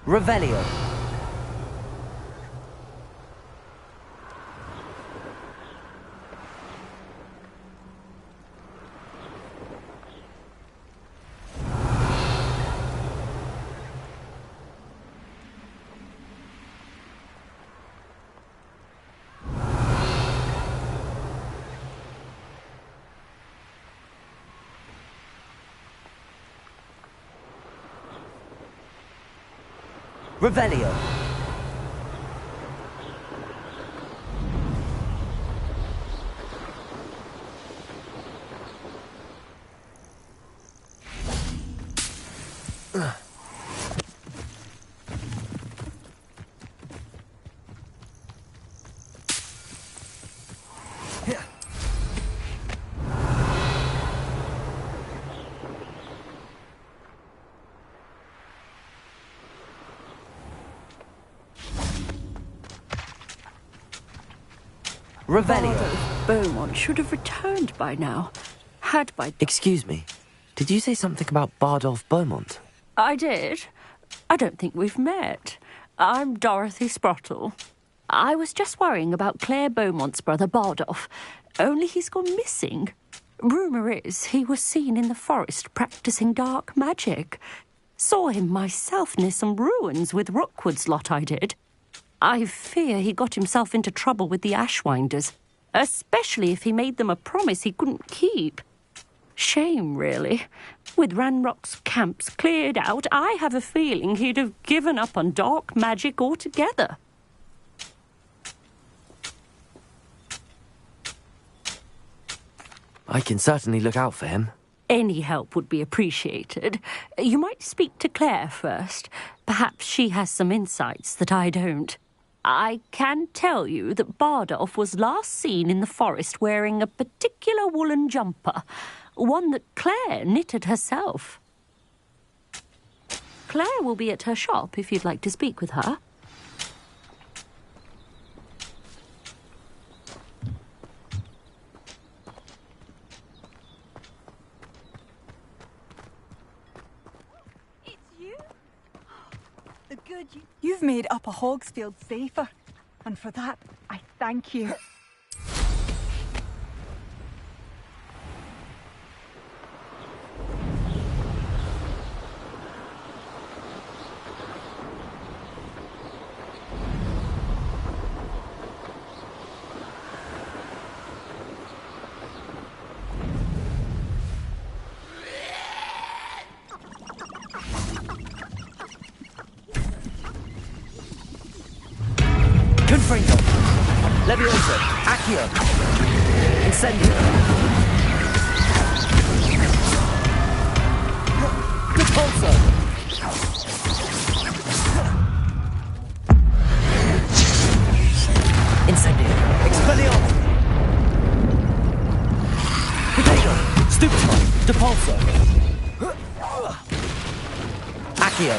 Revelio. Revelio. Revelio. Beaumont should have returned by now. Excuse me. Did you say something about Bardolph Beaumont? I did. I don't think we've met. I'm Dorothy Sprottle. I was just worrying about Claire Beaumont's brother Bardolph. Only he's gone missing. Rumour is he was seen in the forest practising dark magic. Saw him myself near some ruins with Rookwood's lot I did. I fear he got himself into trouble with the Ashwinders, especially if he made them a promise he couldn't keep. Shame, really. With Ranrock's camps cleared out, I have a feeling he'd have given up on dark magic altogether. I can certainly look out for him. Any help would be appreciated. You might speak to Claire first. Perhaps she has some insights that I don't. I can tell you that Bardolph was last seen in the forest wearing a particular woolen jumper, one that Claire knitted herself. Claire will be at her shop if you'd like to speak with her. You've made Upper Hogsfield safer, and for that, I thank you. Confringo. Levioso. Accio. Incendio. Repulso. Incendio. Expelliarmus. Protego. Stupefy. Depulso. Accio.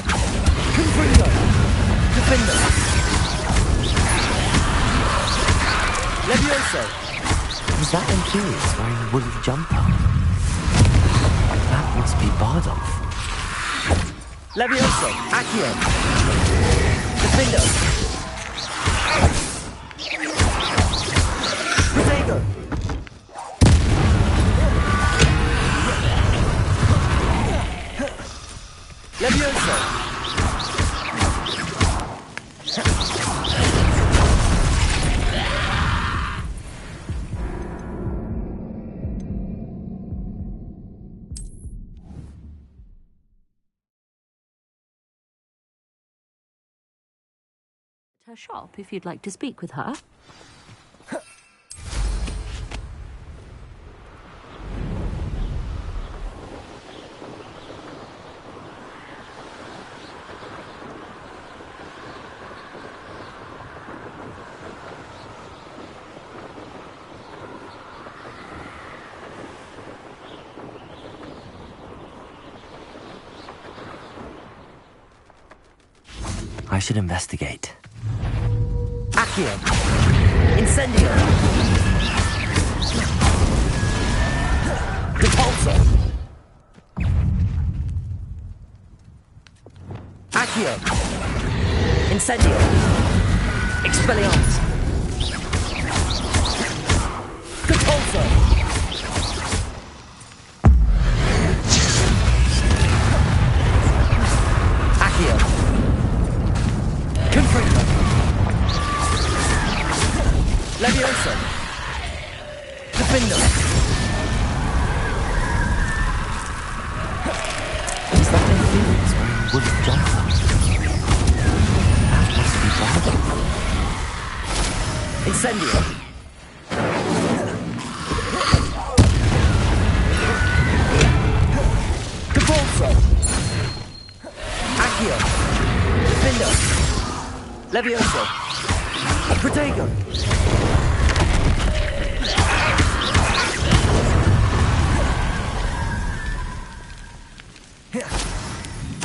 Confringo. Defender. Levioso! Was that Imperius wearing a woolly jumper? That must be Bardolph. Levioso! Accio! Defendo! Protego! Levioso! Her shop if you'd like to speak with her. I should investigate. Accio! Incendio! Repulso! Accio! Incendio! Expelliarmus! Catapulto! Accio! Confringo! Levioso! Defendo! Is that Amphibious wearing a wooden jumper? That must be Bardolph. Incendio! Capulso! Accio! Defendo! Levioso! Protego!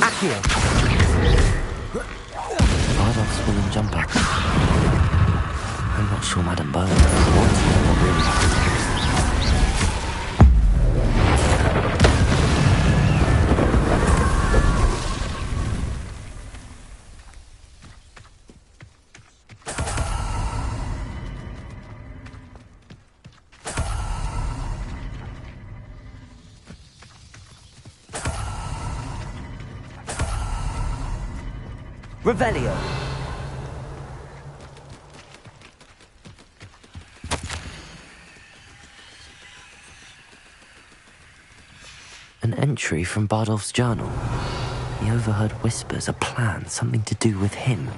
Accio! Bardolph's wooden jumper. I'm not sure Madame Bowen wants one, not really. Revelio. An entry from Bardolph's journal. He overheard whispers, a plan, something to do with him.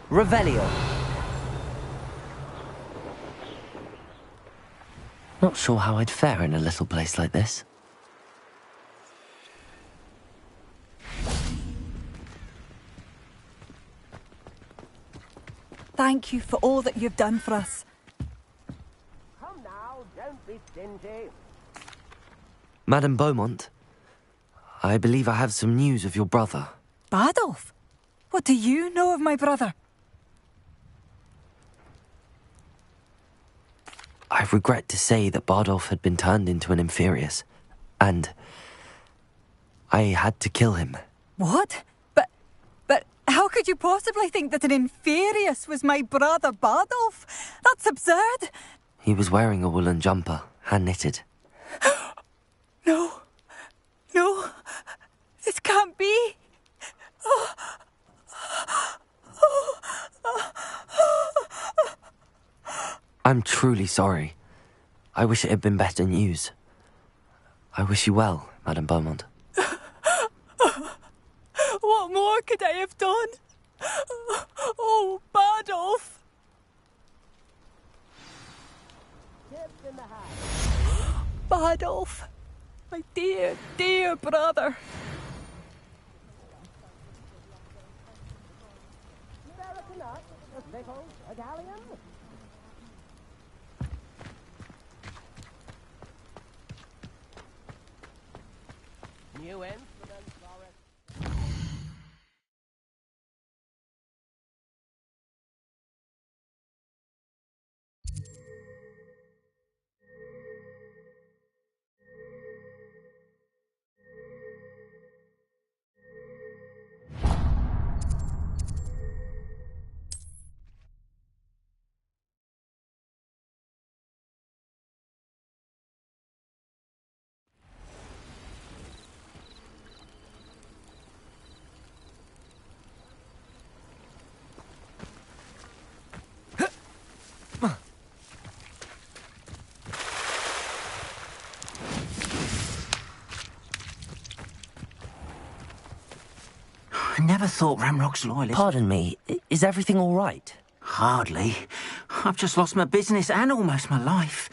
Revelio. Not sure how I'd fare in a little place like this. Thank you for all that you've done for us. Come now, don't be stingy. Madame Beaumont, I believe I have some news of your brother. Bardolph? What do you know of my brother? I regret to say that Bardolph had been turned into an Inferius, and I had to kill him. What? But how could you possibly think that an Inferius was my brother Bardolph? That's absurd. He was wearing a woolen jumper, hand-knitted. No. No. This can't be. I'm truly sorry. I wish it had been better news. I wish you well, Madame Beaumont. What more could I have done? Oh, Bardolph. Bardolph. My dear, dear brother. New instruments, Boris. I never thought Ramrock's loyalist... Pardon me, is everything all right? Hardly. I've just lost my business and almost my life.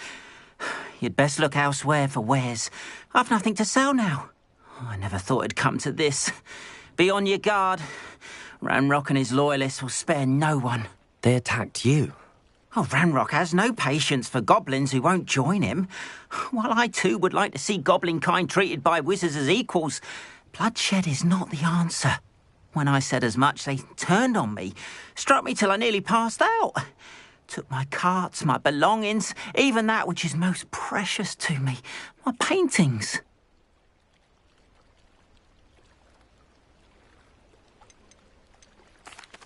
You'd best look elsewhere for wares. I've nothing to sell now. I never thought it'd come to this. Be on your guard. Ramrock and his loyalists will spare no one. They attacked you. Oh, Ranrock has no patience for goblins who won't join him. While I too would like to see goblin kind treated by wizards as equals, bloodshed is not the answer. When I said as much, they turned on me, struck me till I nearly passed out. Took my carts, my belongings, even that which is most precious to me, my paintings.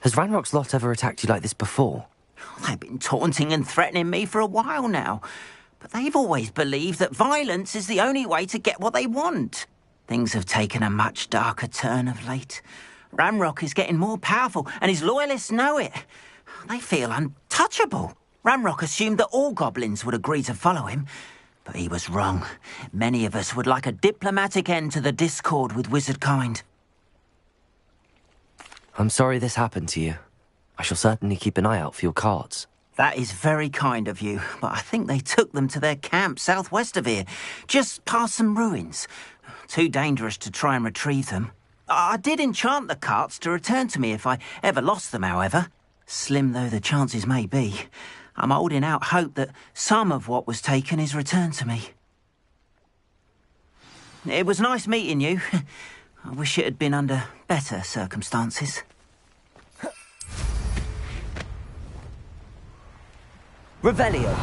Has Ranrock's lot ever attacked you like this before? They've been taunting and threatening me for a while now, but they've always believed that violence is the only way to get what they want. Things have taken a much darker turn of late. Ranrock is getting more powerful, and his loyalists know it. They feel untouchable. Ranrock assumed that all goblins would agree to follow him, but he was wrong. Many of us would like a diplomatic end to the discord with wizard kind. I'm sorry this happened to you. I shall certainly keep an eye out for your carts. That is very kind of you, but I think they took them to their camp southwest of here, just past some ruins. Too dangerous to try and retrieve them. I did enchant the carts to return to me if I ever lost them, however. Slim though the chances may be, I'm holding out hope that some of what was taken is returned to me. It was nice meeting you. I wish it had been under better circumstances. Revelio!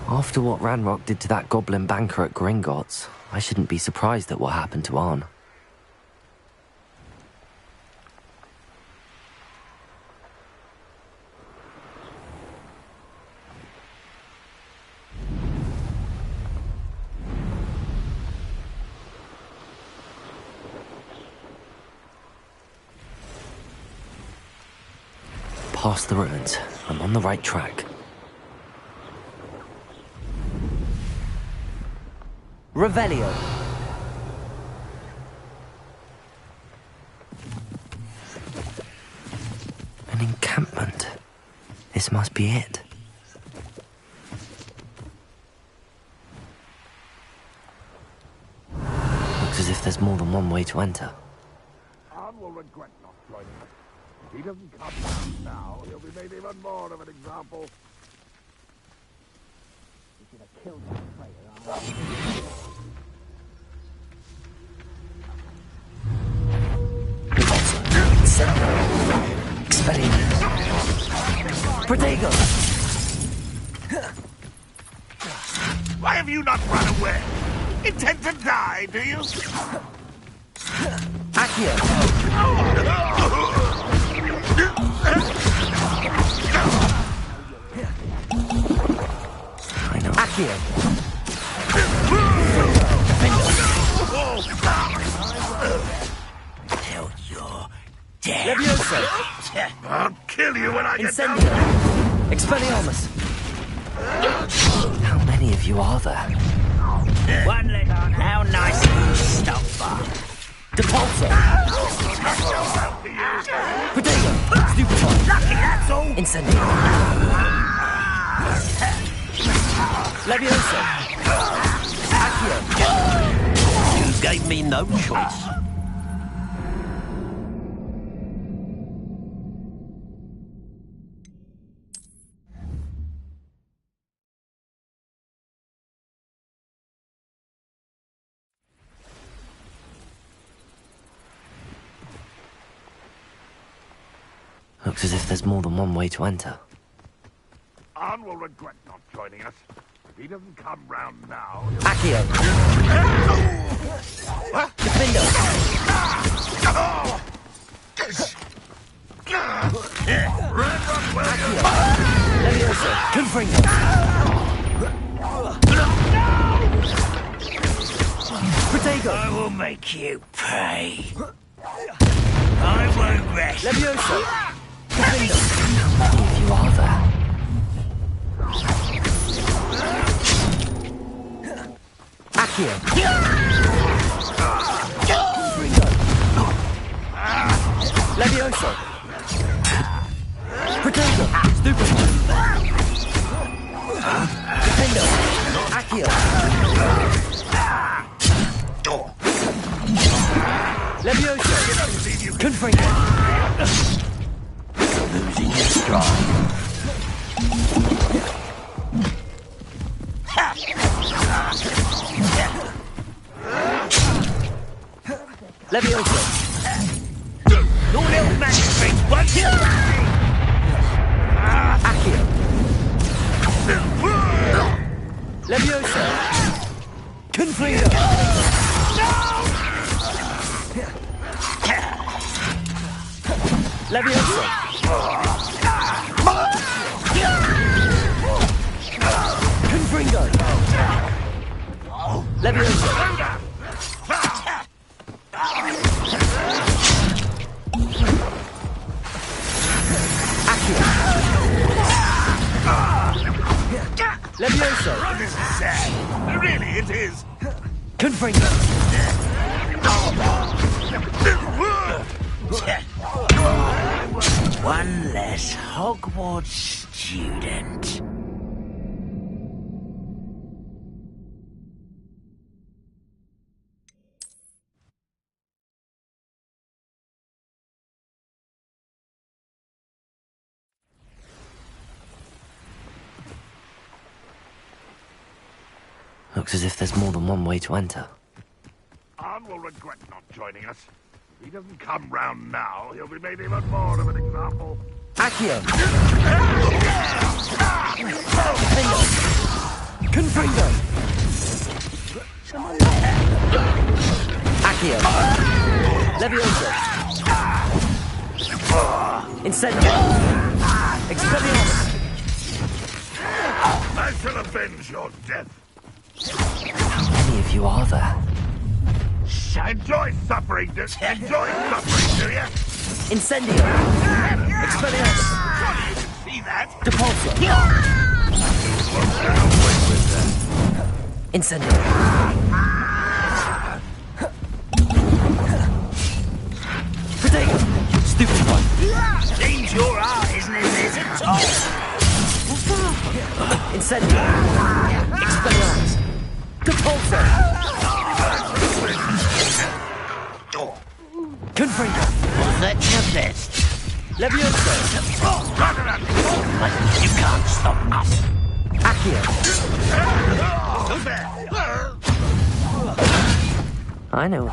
After what Ranrock did to that goblin banker at Gringotts, I shouldn't be surprised at what happened to Arn. Past the ruins. I'm on the right track. Revelio. An encampment. This must be it. Looks as if there's more than one way to enter. Arn will regret not joining us. If he doesn't come round now, he'll be made even more of an example. We should have killed that traitor, Expelling. Protego! Why have you not run away? Intend to die, do you? Accio! I know. Accio! Till you're dead. Levioso! I'll kill you when I get down. Incendio! Expelliarmus! How many of you are there? One leg on, how nice of you to stop by. Depulso! Protego! Stupefy! Lucky, that's all. Incendio! Levioso! Accio! You gave me no choice. Looks as if there's more than one way to enter. Arn will regret not joining us. If he doesn't come round now, Accio! Defendo! Accio! Levioso! Confringo! Protego! I will make you pay. I won't rest. Levioso! Defendo! How many of you are there? Accio! Confringo! Levioso! Protego! Stupefy! Defendo! Accio! Levioso! Confringo! Losing your stride. Leviosa! Your little magic thing won't kill me! Accio! Leviosa! Confringo! Leviosa! Confringo! Leviosa! Accio! Leviosa! This is sad. Really, it is. Confringo! One less Hogwarts student. Looks as if there's more than one way to enter. Arn will regret not joining us. If he doesn't come round now, he'll be made even more of an example. Accio! Confringo! Accio! Leviosa! Incendio! Expelliarmus! I shall avenge your death. How many of you are there? Enjoy suffering, do you? Incendio! Expelliarmus! Surely you can see that. Depulso! Incendio! Protego! Stupid one! Seems your art isn't as this at all. Incendio! Expelliarmus! Depulso! Confringo! Was that your best? Leviosa! But you can't stop us. Accio! I know.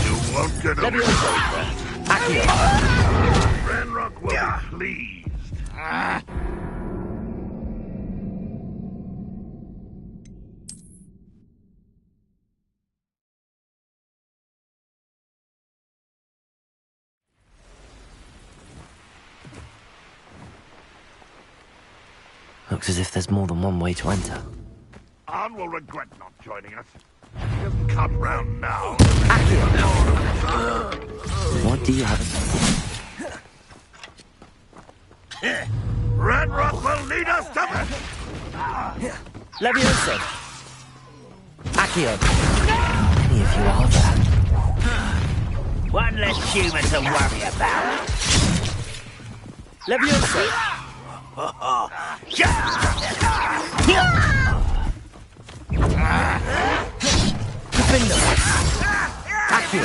You won't get away. Leviosa! Accio! Ranrock will be pleased. Looks as if there's more than one way to enter. Arn will regret not joining us. If he doesn't come round now. Accio! What do you have? Ranrock will lead us to it. Leviosa! Accio! How many of you are there? One less human to worry about. Leviosa! Defender! Accio!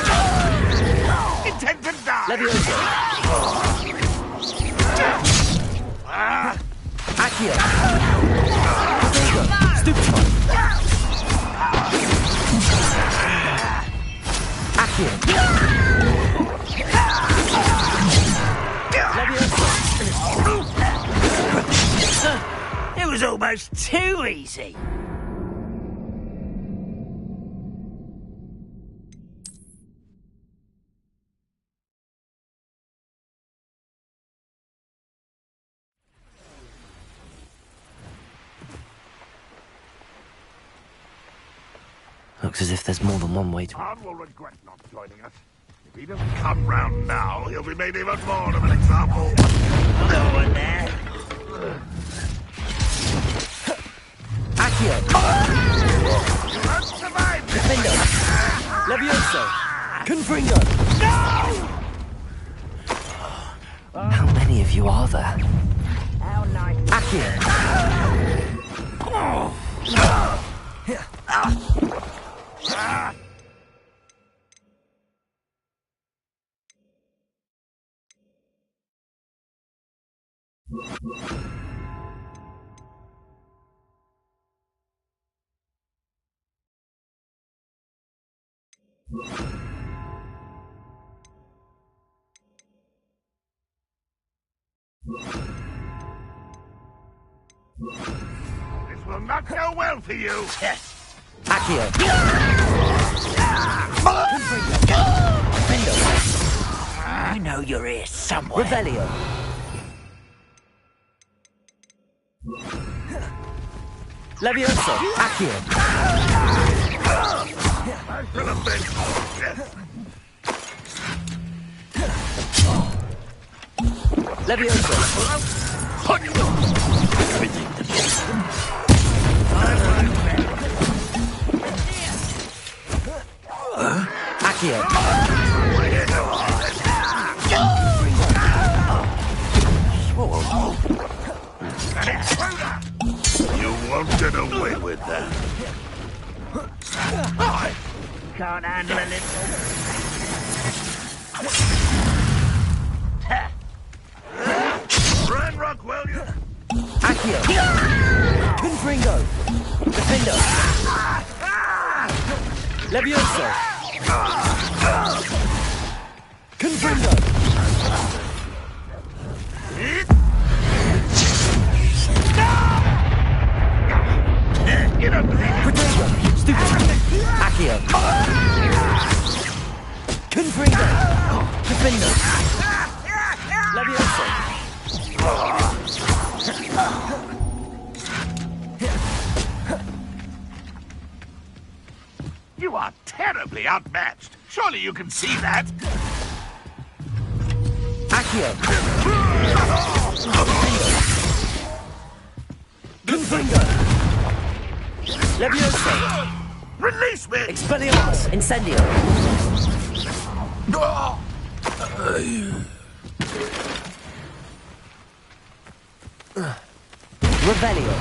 Intend to die. Leviosa! Accio! Protego! Stupid one! Accio! Leviosa! It was almost too easy. Looks as if there's more than one way to... Arn will regret not joining us. If he doesn't come round now, he'll be made even more of an example. No one there. Accio! You won't survive this. Defender! Leviosa! Confringo! How many of you are there? Accio! This will not go well for you. Yes. Accio. I know you're here somewhere. Revelio. Levioso. Accio. I should have been. Yes. Levioso. Accio. You won't get away with that. Can't handle a little. Run, Rockwell, you. Accio. Confringo. Defendo. Levioso. Confringo. Get up there. Protego. Stupid. Accio. Confringo. Defendo. Levioso. You are terribly outmatched. Surely you can see that. Accio. Confringo. Levioso. Release me. Expelliarmus. Incendio. Revelio.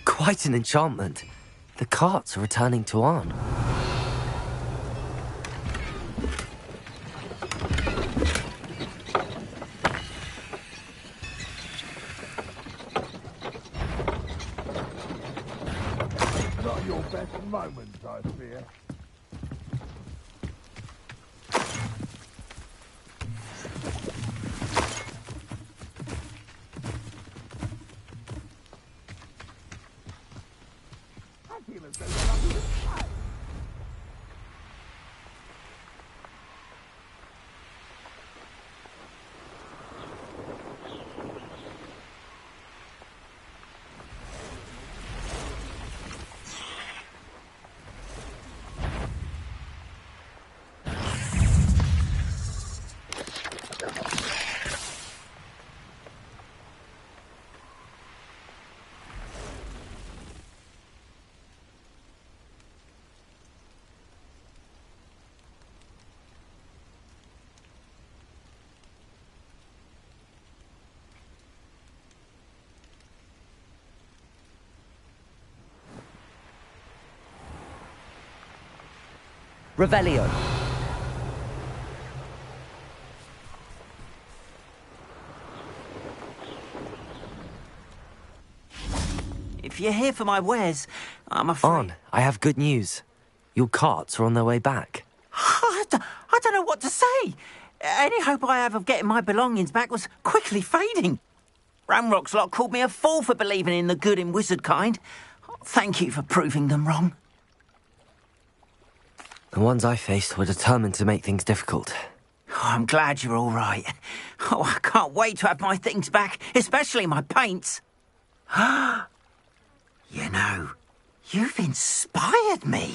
Quite an enchantment. The carts are returning to Arn. Not your best moments, I fear. Revelio. If you're here for my wares, I'm afraid... Arn, I have good news. Your carts are on their way back. I don't know what to say. Any hope I have of getting my belongings back was quickly fading. Ramrock's lot called me a fool for believing in the good in wizard kind. Thank you for proving them wrong. The ones I faced were determined to make things difficult. Oh, I'm glad you're all right. Oh, I can't wait to have my things back, especially my paints. You know, you've inspired me.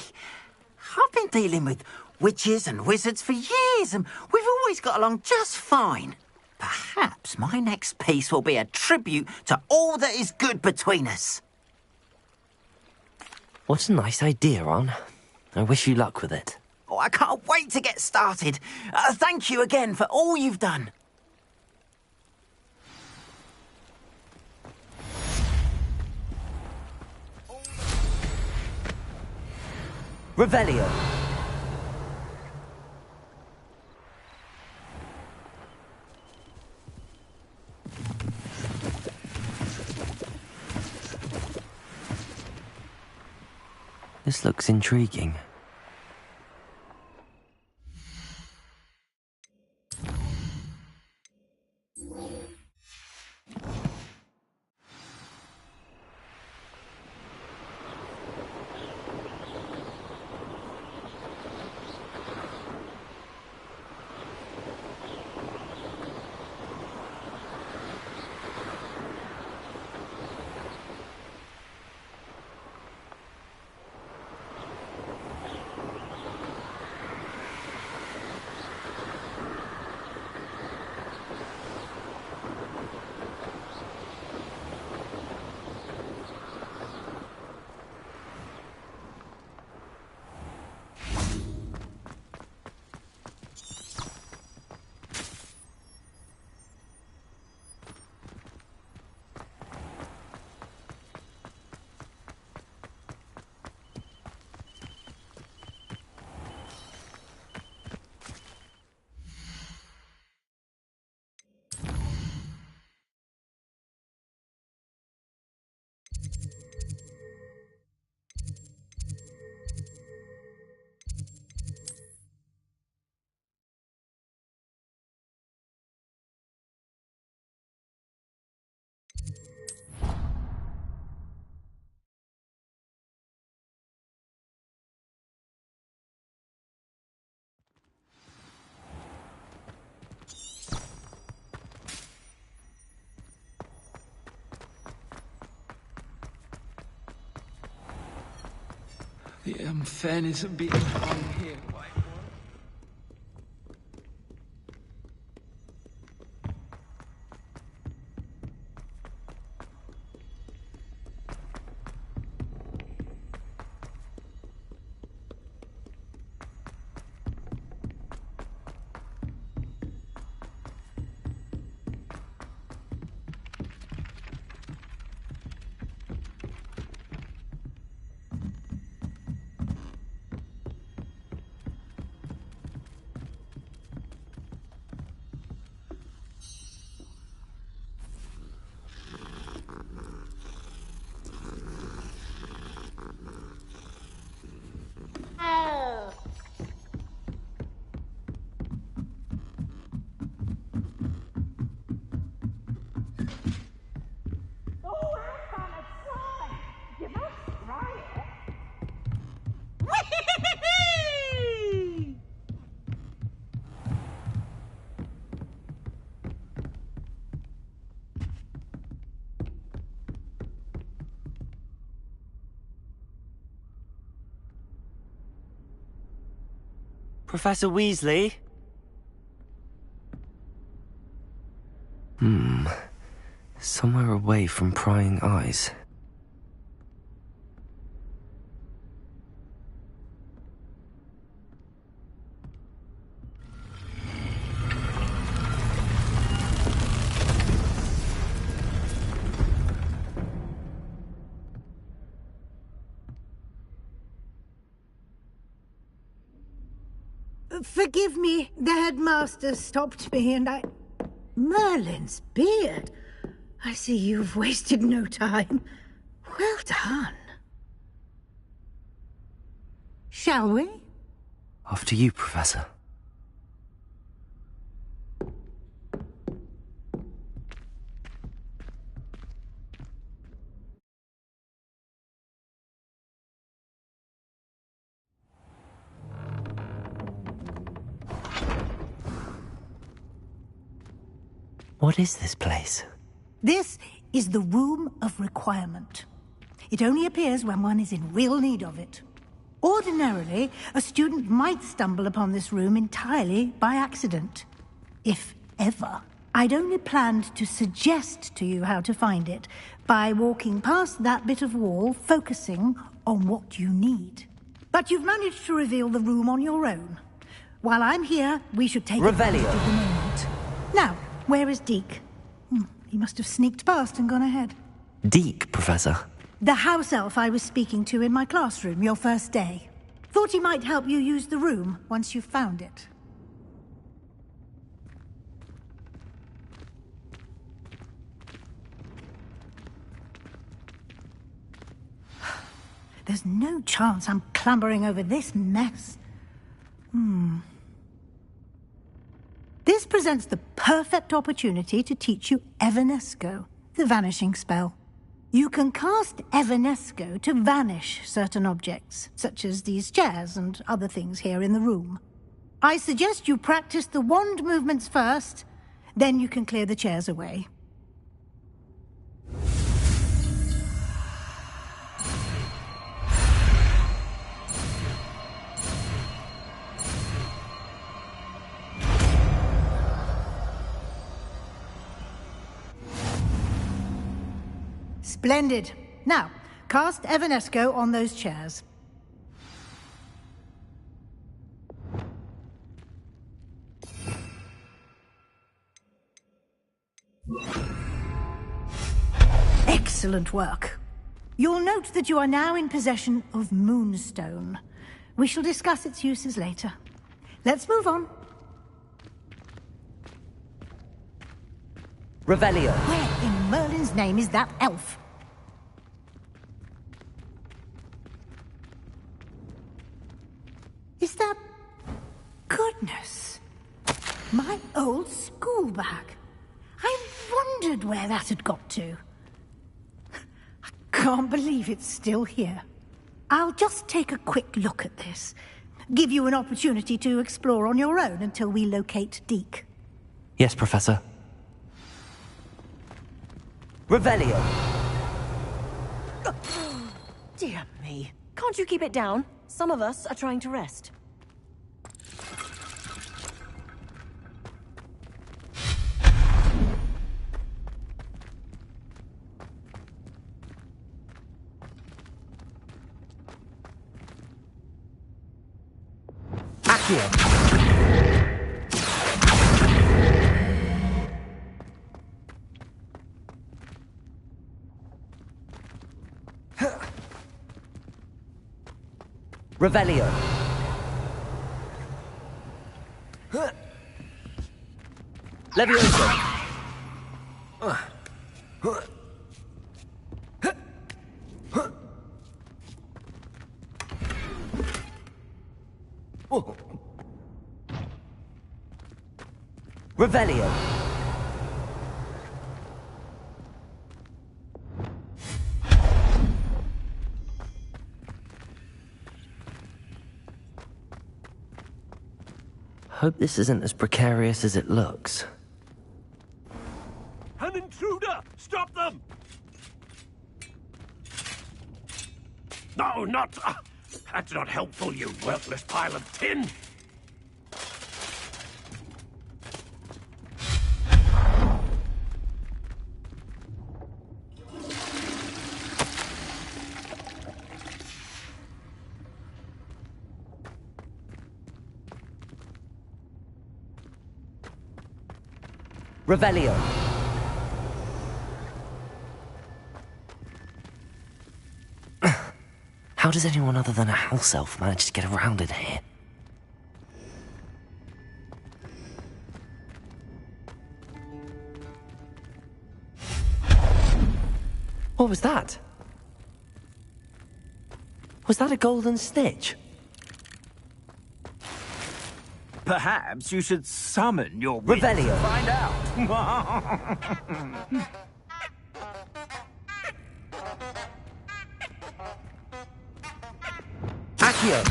I've been dealing with witches and wizards for years, and we've always got along just fine. Perhaps my next piece will be a tribute to all that is good between us. What a nice idea, Arn. I wish you luck with it. Oh, I can't wait to get started. Thank you again for all you've done. Revelio. This looks intriguing. The unfairness of being hung here, white boy. Professor Weasley? Somewhere away from prying eyes. Forgive me, the headmaster stopped me and I... Merlin's beard. I see you've wasted no time. Well done. Shall we? After you, Professor. What is this place? This is the Room of Requirement. It only appears when one is in real need of it. Ordinarily, a student might stumble upon this room entirely by accident. If ever. I'd only planned to suggest to you how to find it by walking past that bit of wall, focusing on what you need. But you've managed to reveal the room on your own. While I'm here, we should take Revelio. advantage of the moment. Now, where is Deke? He must have sneaked past and gone ahead. Deke, Professor. The house elf I was speaking to in my classroom your first day. Thought he might help you use the room once you've found it. There's no chance I'm clambering over this mess. This presents the perfect opportunity to teach you Evanesco, the vanishing spell. You can cast Evanesco to vanish certain objects, such as these chairs and other things here in the room. I suggest you practice the wand movements first, then you can clear the chairs away. Splendid. Now, cast Evanesco on those chairs. Excellent work. You'll note that you are now in possession of Moonstone. We shall discuss its uses later. Let's move on. Revelio. Where in Merlin's name is that elf? Is that... Goodness. My old school bag. I wondered where that had got to. I can't believe it's still here. I'll just take a quick look at this. Give you an opportunity to explore on your own until we locate Deke. Yes, Professor. Revelio. Dear me. Can't you keep it down? Some of us are trying to rest. Accio. Revelio. Levioso. Revelio. Hope this isn't as precarious as it looks. An intruder! Stop them! No, not... that's not helpful, you worthless pile of tin! Revelio. How does anyone other than a house elf manage to get around in here? What was that? Was that a golden stitch? Perhaps you should summon your wits Revelio. to find out. Accio.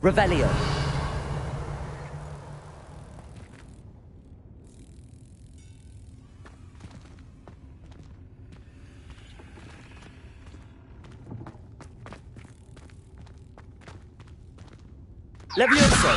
Revelio. Levioso.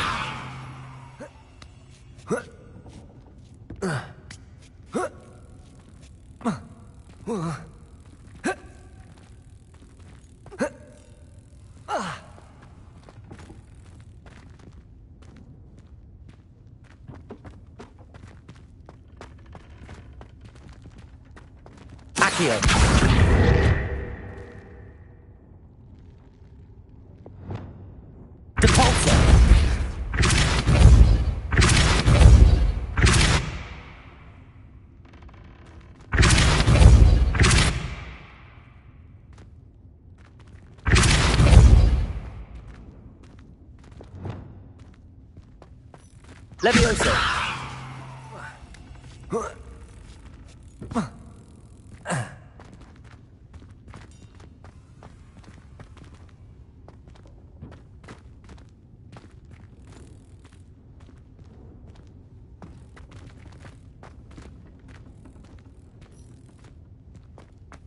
Accio. Depulsor. Levioso.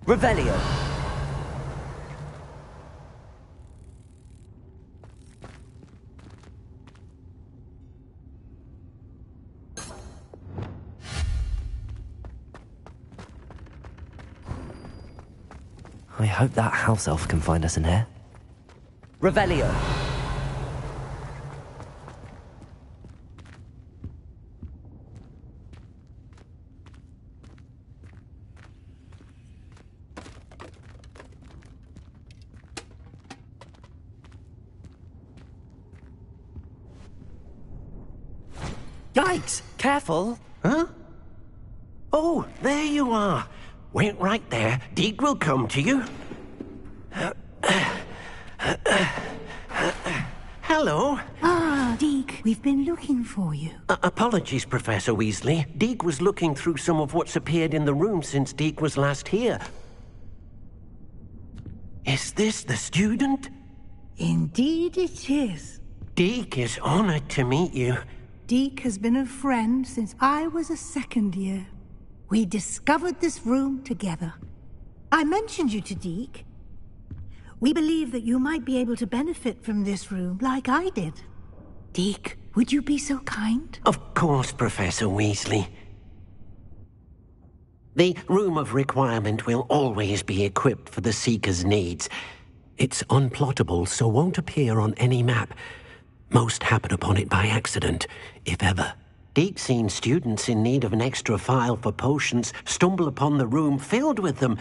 Revelio. I hope that house elf can find us in here. Revelio. Yikes! Careful. Huh? Oh, there you are. Wait right there. Deke will come to you. Hello. Ah, Deke, we've been looking for you. Apologies, Professor Weasley. Deke was looking through some of what's appeared in the room since Deke was last here. Is this the student? Indeed it is. Deke is honored to meet you. Deke has been a friend since I was a second year. We discovered this room together. I mentioned you to Deke. We believe that you might be able to benefit from this room like I did. Deke, would you be so kind? Of course, Professor Weasley. The Room of Requirement will always be equipped for the Seeker's needs. It's unplottable, so won't appear on any map. Most happen upon it by accident, if ever. Deke's seen students in need of an extra file for potions stumble upon the room filled with them.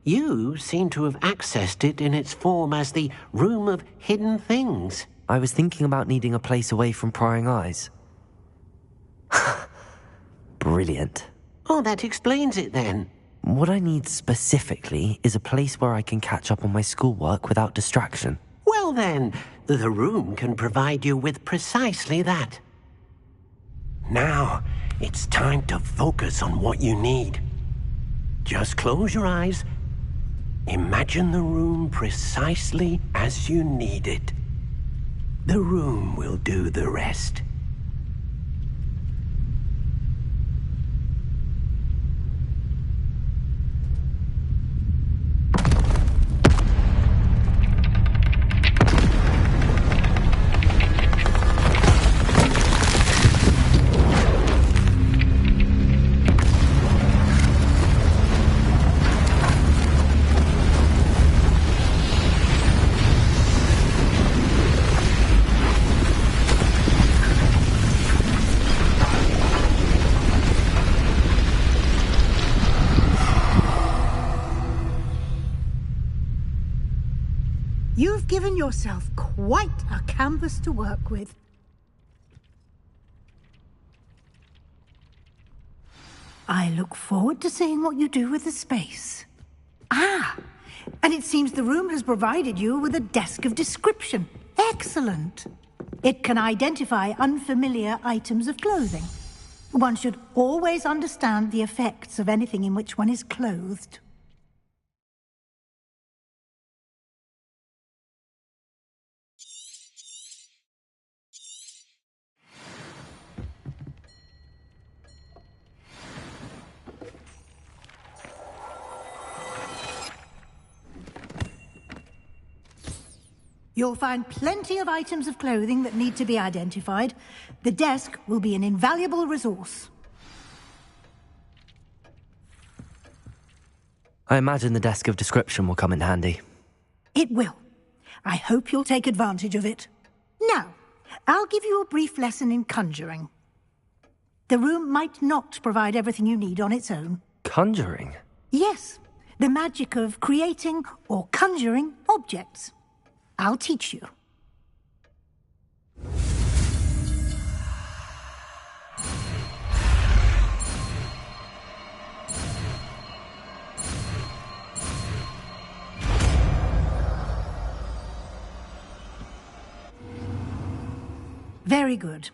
You seem to have accessed it in its form as the Room of Hidden Things. I was thinking about needing a place away from prying eyes. Brilliant. Oh, that explains it then. What I need specifically is a place where I can catch up on my schoolwork without distraction. Well then, the room can provide you with precisely that. Now, it's time to focus on what you need. Just close your eyes. Imagine the room precisely as you need it. The room will do the rest. You've given yourself quite a canvas to work with. I look forward to seeing what you do with the space. Ah, and it seems the room has provided you with a desk of description. Excellent. It can identify unfamiliar items of clothing. One should always understand the effects of anything in which one is clothed. You'll find plenty of items of clothing that need to be identified. The desk will be an invaluable resource. I imagine the desk of description will come in handy. It will. I hope you'll take advantage of it. Now, I'll give you a brief lesson in conjuring. The room might not provide everything you need on its own. Conjuring? Yes, the magic of creating or conjuring objects. I'll teach you. Very good.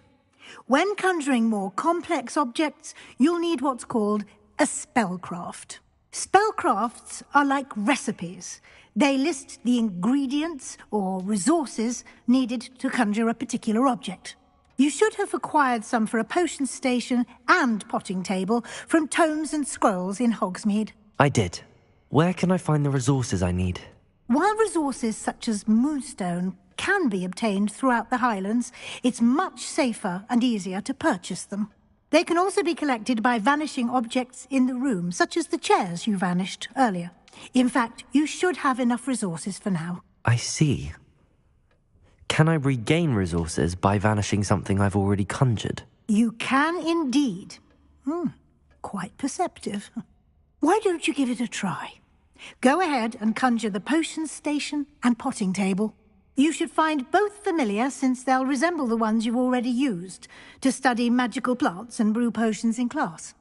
When conjuring more complex objects, you'll need what's called a spellcraft. Spellcrafts are like recipes. They list the ingredients or resources needed to conjure a particular object. You should have acquired some for a potion station and potting table from tomes and scrolls in Hogsmeade. I did. Where can I find the resources I need? While resources such as moonstone can be obtained throughout the Highlands, it's much safer and easier to purchase them. They can also be collected by vanishing objects in the room, such as the chairs you vanished earlier. In fact, you should have enough resources for now. I see. Can I regain resources by vanishing something I've already conjured? You can indeed. Quite perceptive. Why don't you give it a try? Go ahead and conjure the potion station and potting table. You should find both familiar, since they'll resemble the ones you've already used to study magical plants and brew potions in class.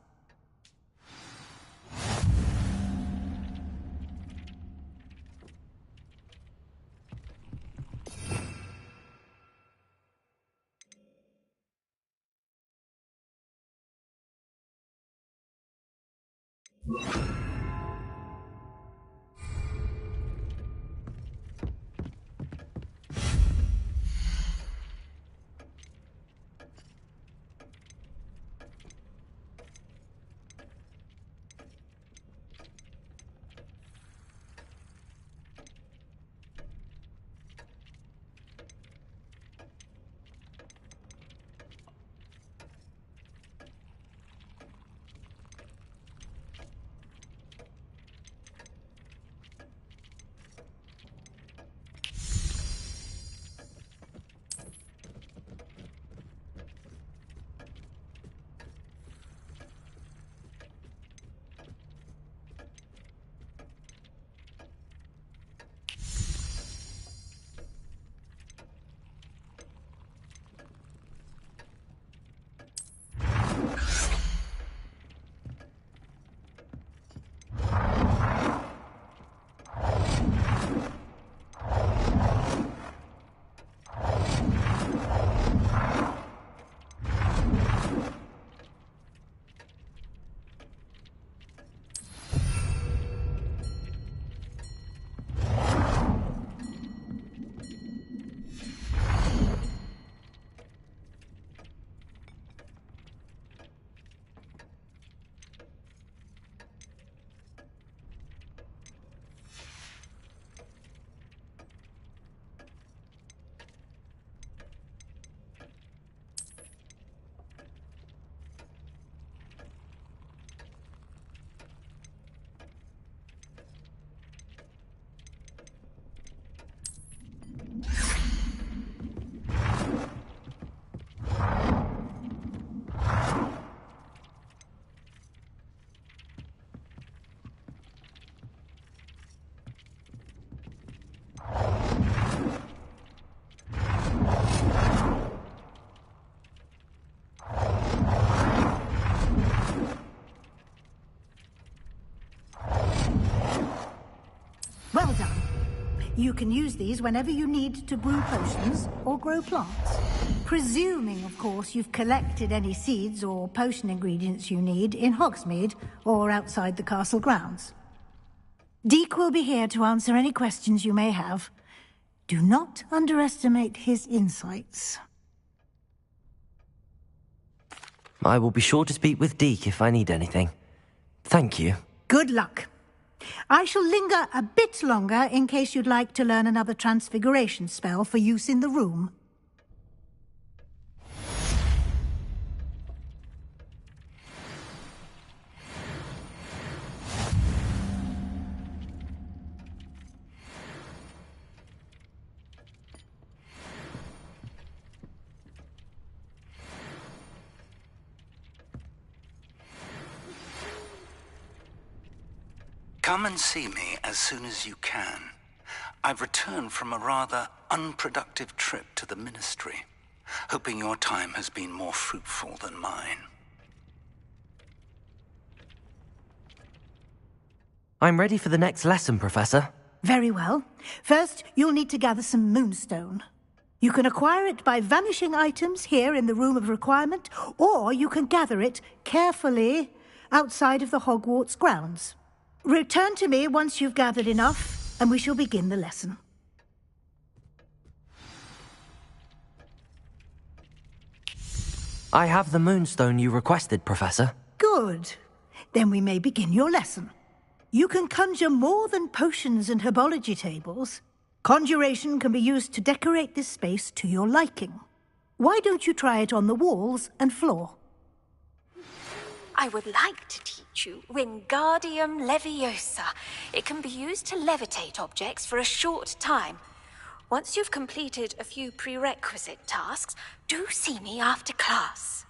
Well done. You can use these whenever you need to brew potions or grow plants. Presuming, of course, you've collected any seeds or potion ingredients you need in Hogsmeade or outside the castle grounds. Deek will be here to answer any questions you may have. Do not underestimate his insights. I will be sure to speak with Deek if I need anything. Thank you. Good luck. I shall linger a bit longer in case you'd like to learn another transfiguration spell for use in the room. Come and see me as soon as you can. I've returned from a rather unproductive trip to the Ministry, hoping your time has been more fruitful than mine. I'm ready for the next lesson, Professor. Very well. First, you'll need to gather some moonstone. You can acquire it by vanishing items here in the Room of Requirement, or you can gather it carefully outside of the Hogwarts grounds. Return to me once you've gathered enough, and we shall begin the lesson. I have the moonstone you requested, Professor. Good. Then we may begin your lesson. You can conjure more than potions and herbology tables. Conjuration can be used to decorate this space to your liking. Why don't you try it on the walls and floor? I would like to teach you Wingardium Leviosa. It can be used to levitate objects for a short time. Once you've completed a few prerequisite tasks, do see me after class.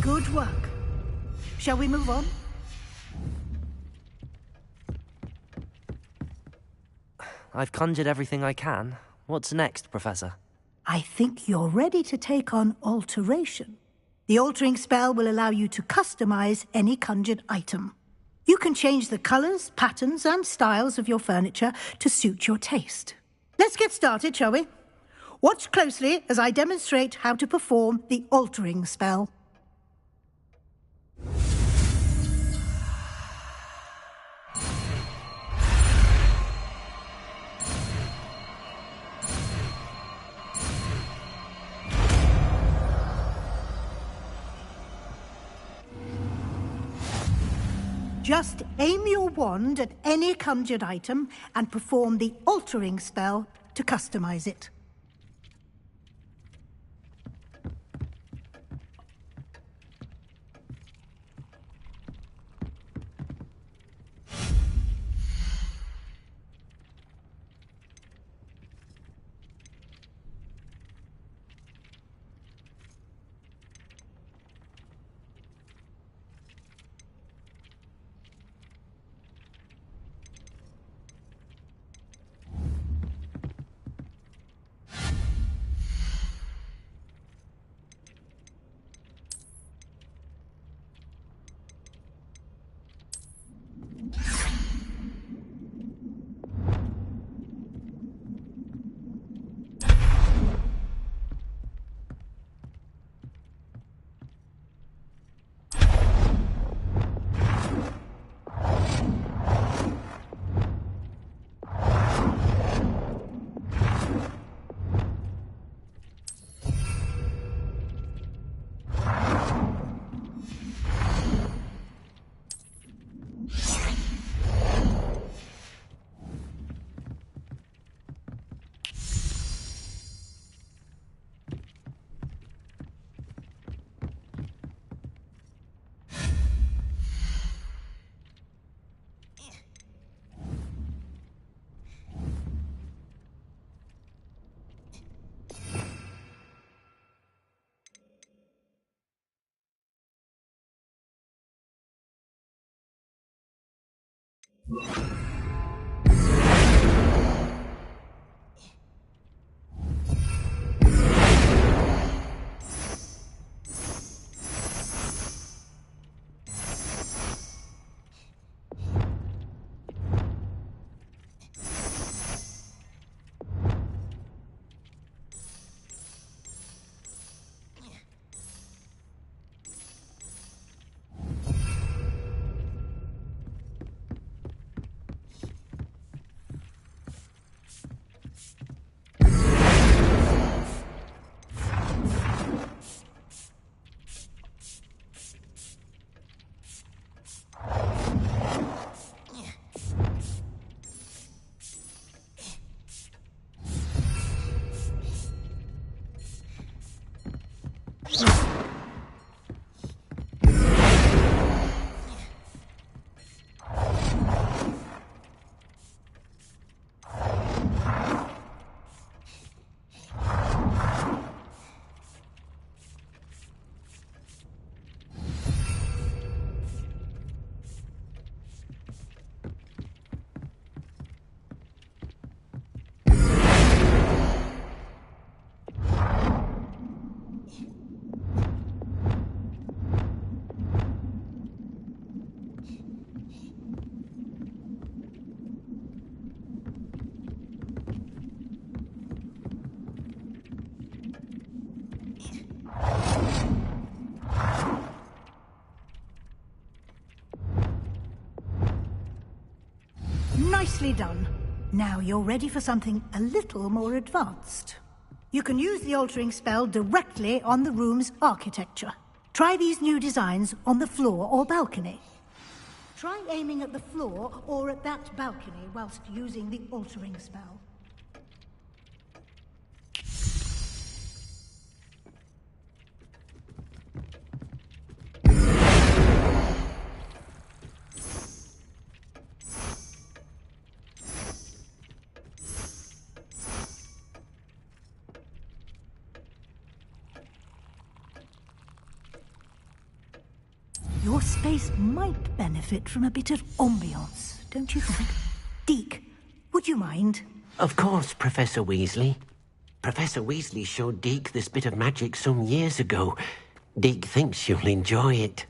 Good work. Shall we move on? I've conjured everything I can. What's next, Professor? I think you're ready to take on alteration. The altering spell will allow you to customize any conjured item. You can change the colors, patterns, and styles of your furniture to suit your taste. Let's get started, shall we? Watch closely as I demonstrate how to perform the altering spell. Just aim your wand at any conjured item and perform the altering spell to customize it. Nicely done. Now you're ready for something a little more advanced. You can use the altering spell directly on the room's architecture. Try these new designs on the floor or balcony. Try aiming at the floor or at that balcony whilst using the altering spell. Your space might benefit from a bit of ambiance, don't you think? Deke, would you mind? Of course, Professor Weasley. Professor Weasley showed Deke this bit of magic some years ago. Deke thinks you'll enjoy it.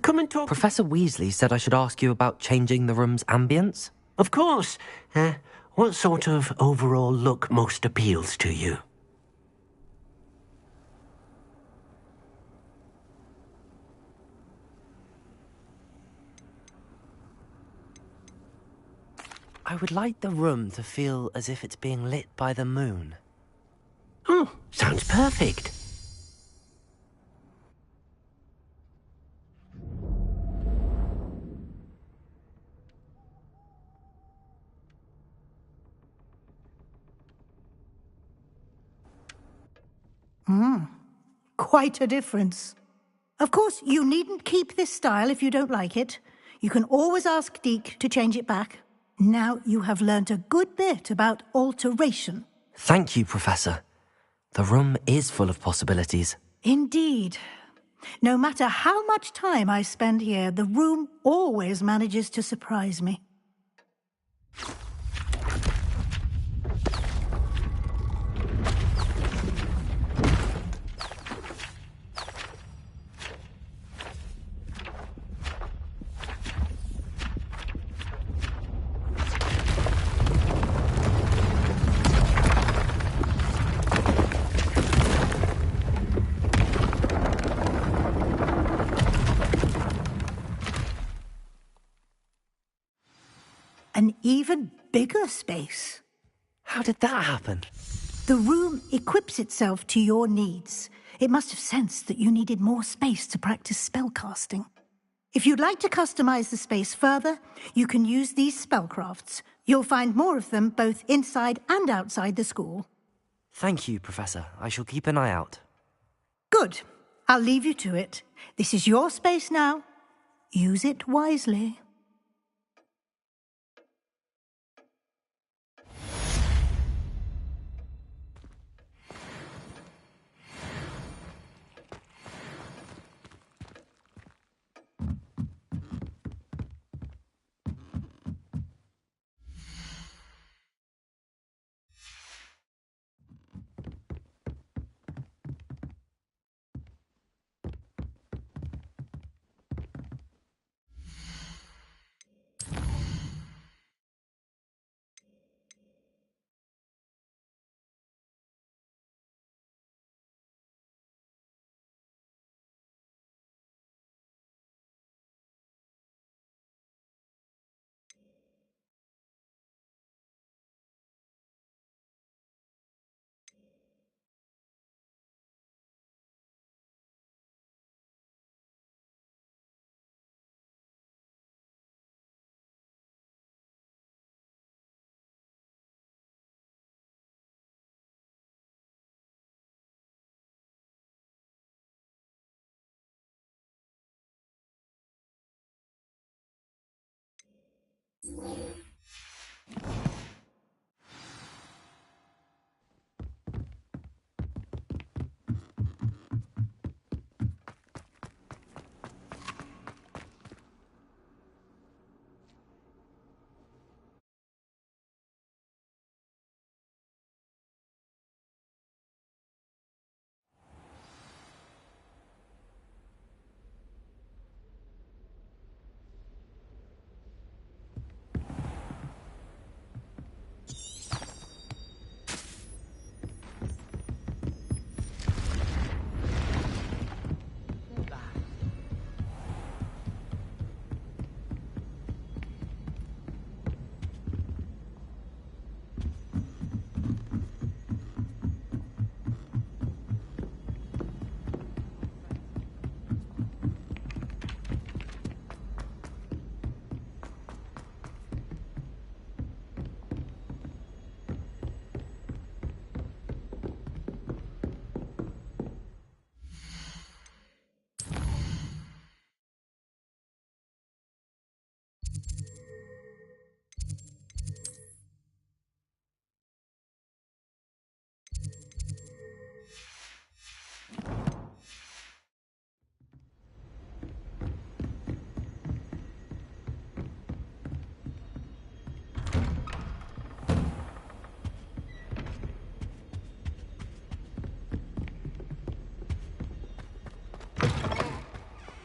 Come and talk... Professor Weasley said I should ask you about changing the room's ambience? Of course. What sort of overall look most appeals to you? I would like the room to feel as if it's being lit by the moon. Oh, sounds perfect. Quite a difference. Of course, you needn't keep this style if you don't like it. You can always ask Deke to change it back. Now you have learnt a good bit about alteration. Thank you, Professor. The room is full of possibilities. Indeed. No matter how much time I spend here, the room always manages to surprise me. An even bigger space. How did that happen? The room equips itself to your needs. It must have sensed that you needed more space to practice spellcasting. If you'd like to customize the space further, you can use these spellcrafts. You'll find more of them both inside and outside the school. Thank you, Professor. I shall keep an eye out. Good. I'll leave you to it. This is your space now. Use it wisely.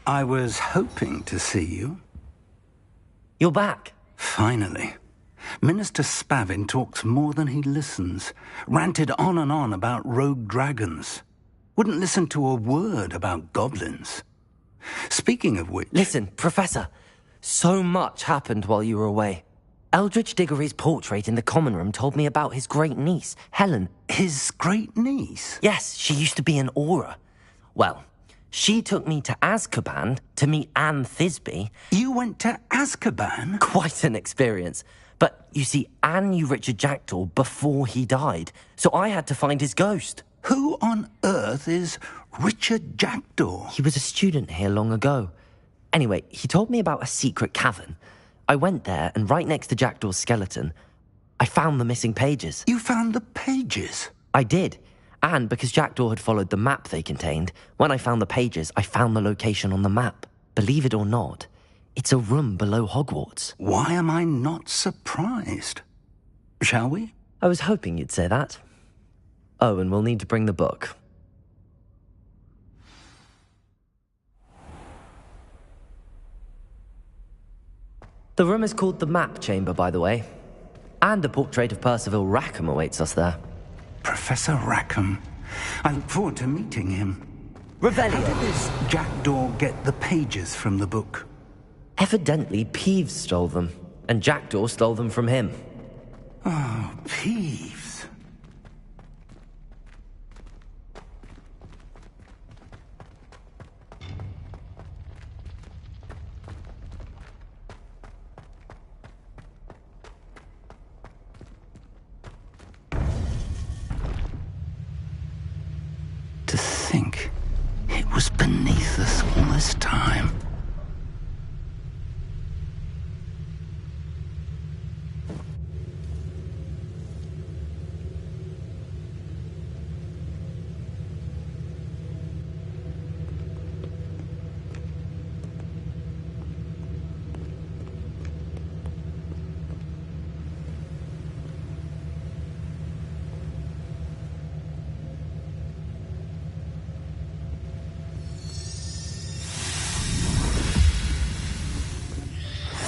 I was hoping to see you. You're back. Finally. Minister Spavin talks more than he listens. Ranted on and on about rogue dragons. Wouldn't listen to a word about goblins. Speaking of which... Listen, Professor. So much happened while you were away. Eldridge Diggory's portrait in the common room told me about his great niece, Helen. His great niece? Yes, she used to be an Auror. Well, she took me to Azkaban to meet Anne Thisbe. You went to Azkaban? Quite an experience. But, you see, Anne knew Richard Jackdaw before he died, so I had to find his ghost. Who on earth is Richard Jackdaw? He was a student here long ago. Anyway, he told me about a secret cavern. I went there, and right next to Jackdaw's skeleton, I found the missing pages. You found the pages? I did. And because Jackdaw had followed the map they contained, when I found the pages, I found the location on the map. Believe it or not, it's a room below Hogwarts. Why am I not surprised? Shall we? I was hoping you'd say that. Oh, and we'll need to bring the book. The room is called the Map Chamber, by the way. And a portrait of Percival Rackham awaits us there. Professor Rackham. I look forward to meeting him. Revelio. How did this Jackdaw get the pages from the book? Evidently, Peeves stole them, and Jackdaw stole them from him. Oh, Peeves. To think it was beneath us all this time.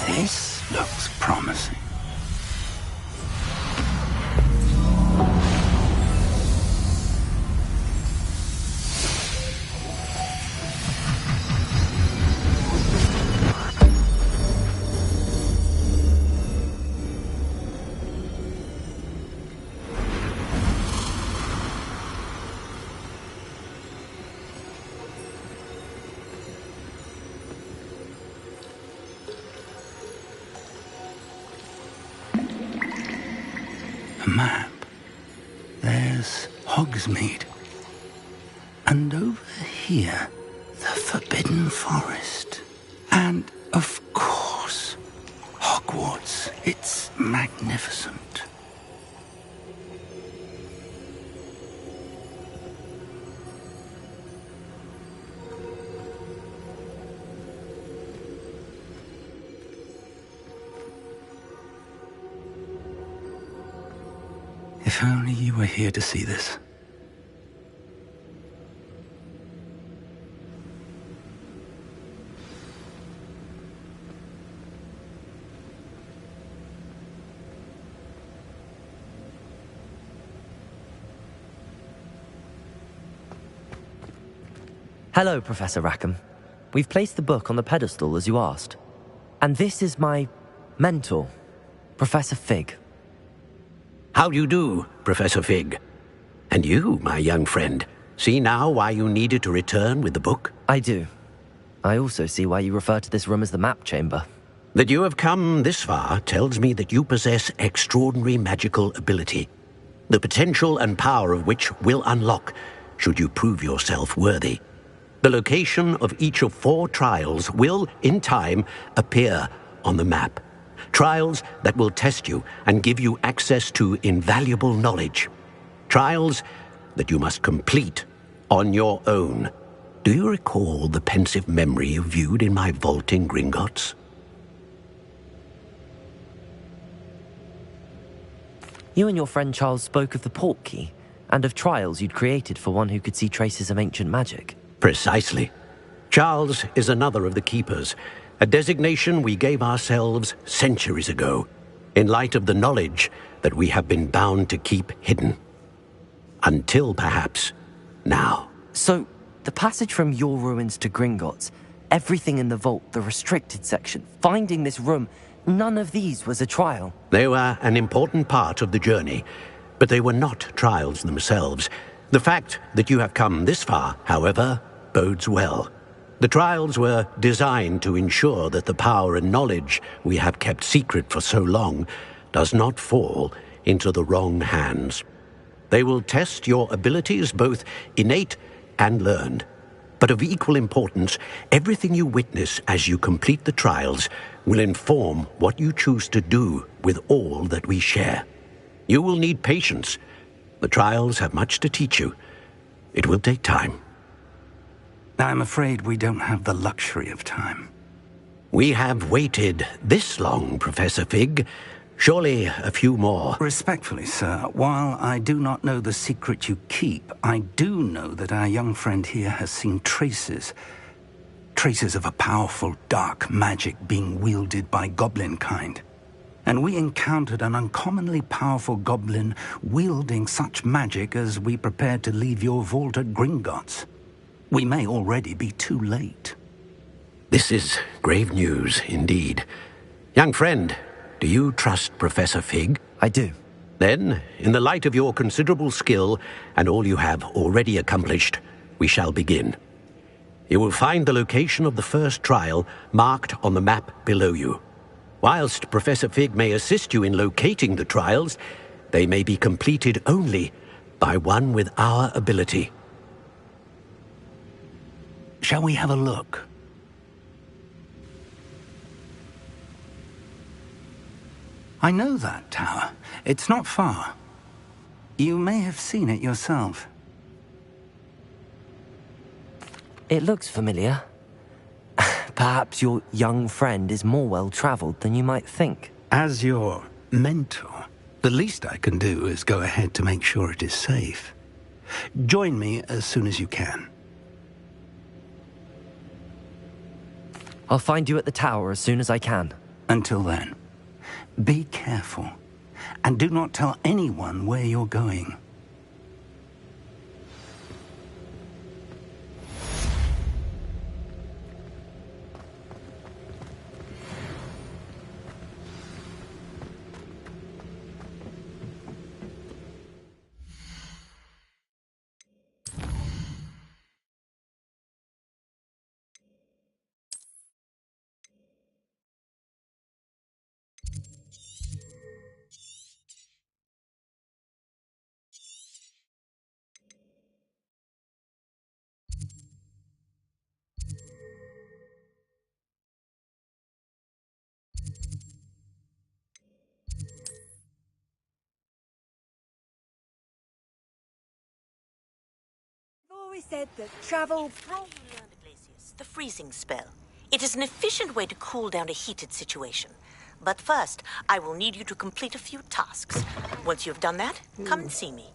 This looks promising. A map. There's Hogsmeade. And over here, the Forbidden Forest. And, of course, Hogwarts. It's magnificent. If only you were here to see this. Hello, Professor Rackham. We've placed the book on the pedestal as you asked. And this is my mentor, Professor Fig. How do you do, Professor Fig? And you, my young friend, see now why you needed to return with the book? I do. I also see why you refer to this room as the Map Chamber. That you have come this far tells me that you possess extraordinary magical ability, the potential and power of which will unlock should you prove yourself worthy. The location of each of 4 trials will, in time, appear on the map. Trials that will test you and give you access to invaluable knowledge. Trials that you must complete on your own. Do you recall the pensive memory you viewed in my vault in Gringotts? You and your friend Charles spoke of the Portkey, and of trials you'd created for one who could see traces of ancient magic. Precisely. Charles is another of the Keepers, a designation we gave ourselves centuries ago, in light of the knowledge that we have been bound to keep hidden. Until, perhaps, now. So, the passage from your ruins to Gringotts, everything in the vault, the restricted section, finding this room, none of these was a trial. They were an important part of the journey, but they were not trials themselves. The fact that you have come this far, however, bodes well. The trials were designed to ensure that the power and knowledge we have kept secret for so long does not fall into the wrong hands. They will test your abilities, both innate and learned. But of equal importance, everything you witness as you complete the trials will inform what you choose to do with all that we share. You will need patience. The trials have much to teach you. It will take time. I'm afraid we don't have the luxury of time. We have waited this long, Professor Fig. Surely a few more. Respectfully, sir, while I do not know the secret you keep, I do know that our young friend here has seen traces. Traces of a powerful dark magic being wielded by goblin kind. And we encountered an uncommonly powerful goblin wielding such magic as we prepared to leave your vault at Gringotts. We may already be too late. This is grave news indeed. Young friend, do you trust Professor Fig? I do. Then, in the light of your considerable skill and all you have already accomplished, we shall begin. You will find the location of the first trial marked on the map below you. Whilst Professor Fig may assist you in locating the trials, they may be completed only by one with our ability. Shall we have a look? I know that tower. It's not far. You may have seen it yourself. It looks familiar. Perhaps your young friend is more well-traveled than you might think. As your mentor, the least I can do is go ahead to make sure it is safe. Join me as soon as you can. I'll find you at the tower as soon as I can. Until then, be careful, and do not tell anyone where you're going. We said that travel... How you learned, Iglesias, the freezing spell. It is an efficient way to cool down a heated situation. But first, I will need you to complete a few tasks. Once you've done that, come and see me.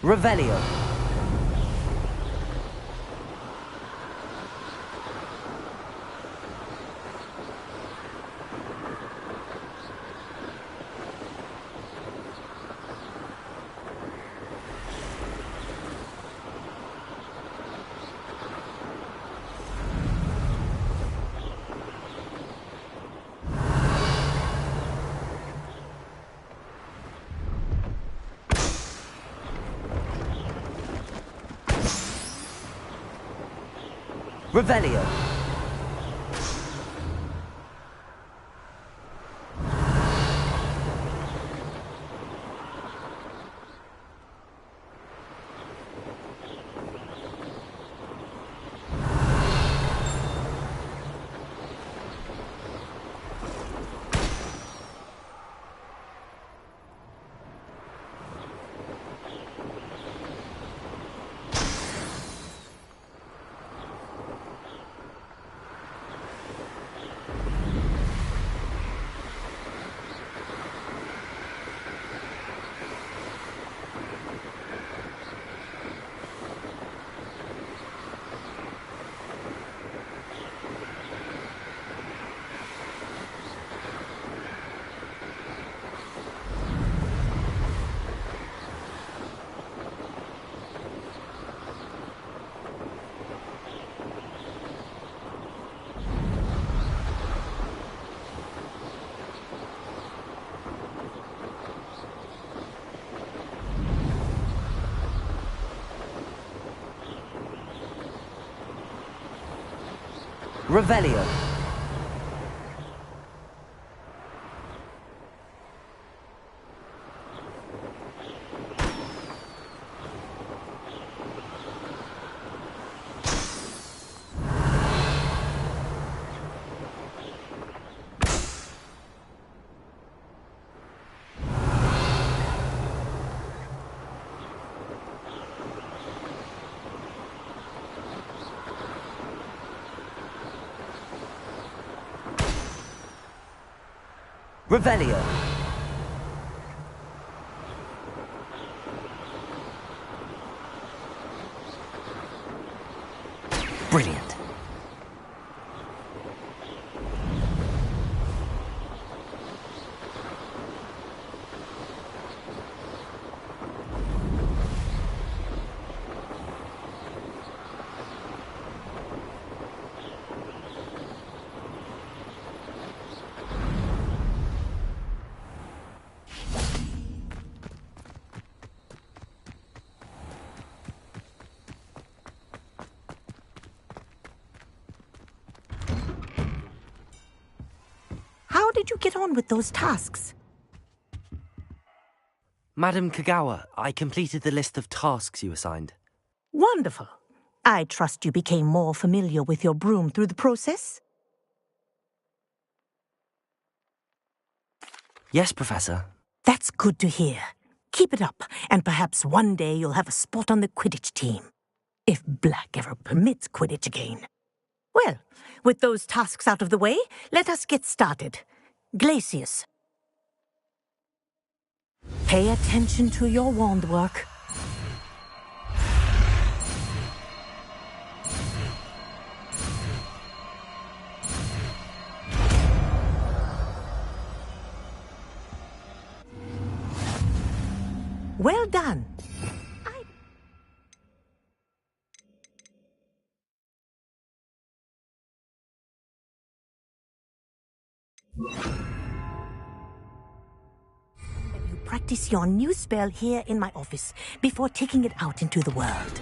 Revelio. Revelio. Revelio. Revelio. Brilliant. How did you get on with those tasks? Madam Kagawa, I completed the list of tasks you assigned. Wonderful. I trust you became more familiar with your broom through the process? Yes, Professor. That's good to hear. Keep it up, and perhaps one day you'll have a spot on the Quidditch team. If Black ever permits Quidditch again. Well, with those tasks out of the way, let us get started. Glacius. Pay attention to your wand work. Well done. You practice your new spell here in my office before taking it out into the world.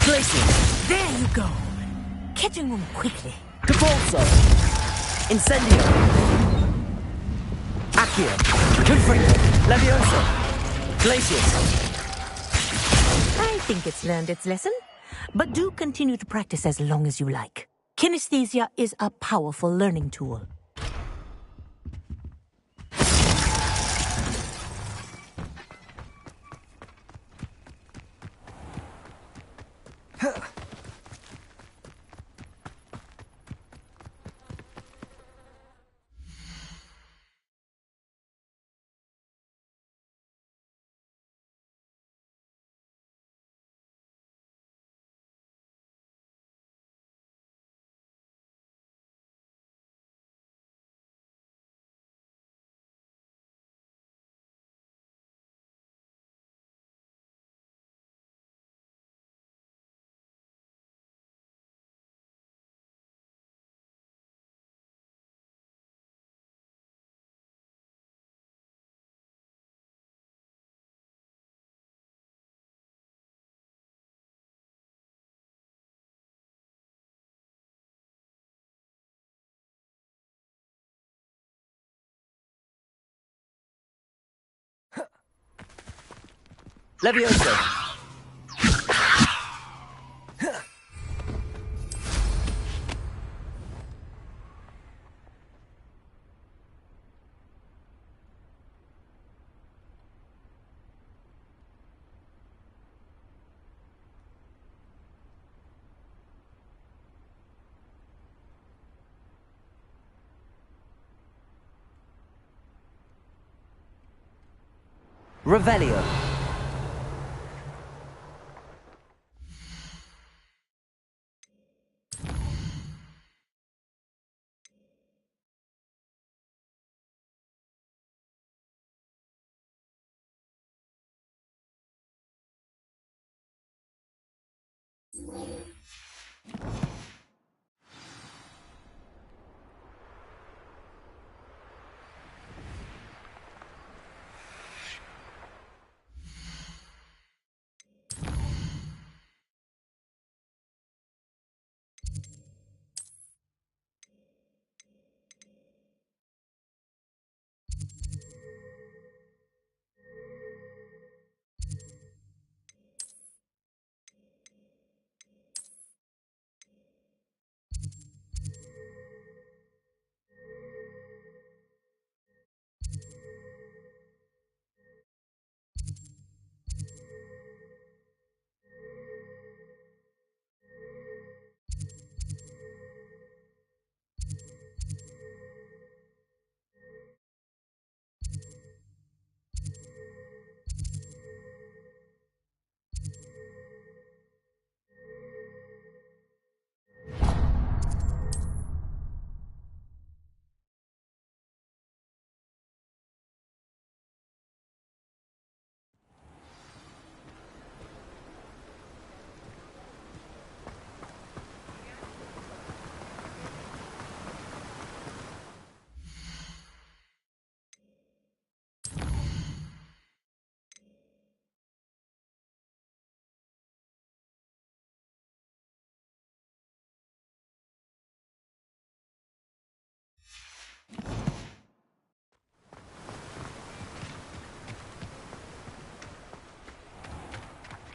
Glacius! There you go. Catching them quickly. Convulso! Incendio! Accio! Confringo! Levioso! Glacius! I think it's learned its lesson, but do continue to practice as long as you like. Kinesthesia is a powerful learning tool. Levioso! Revelio.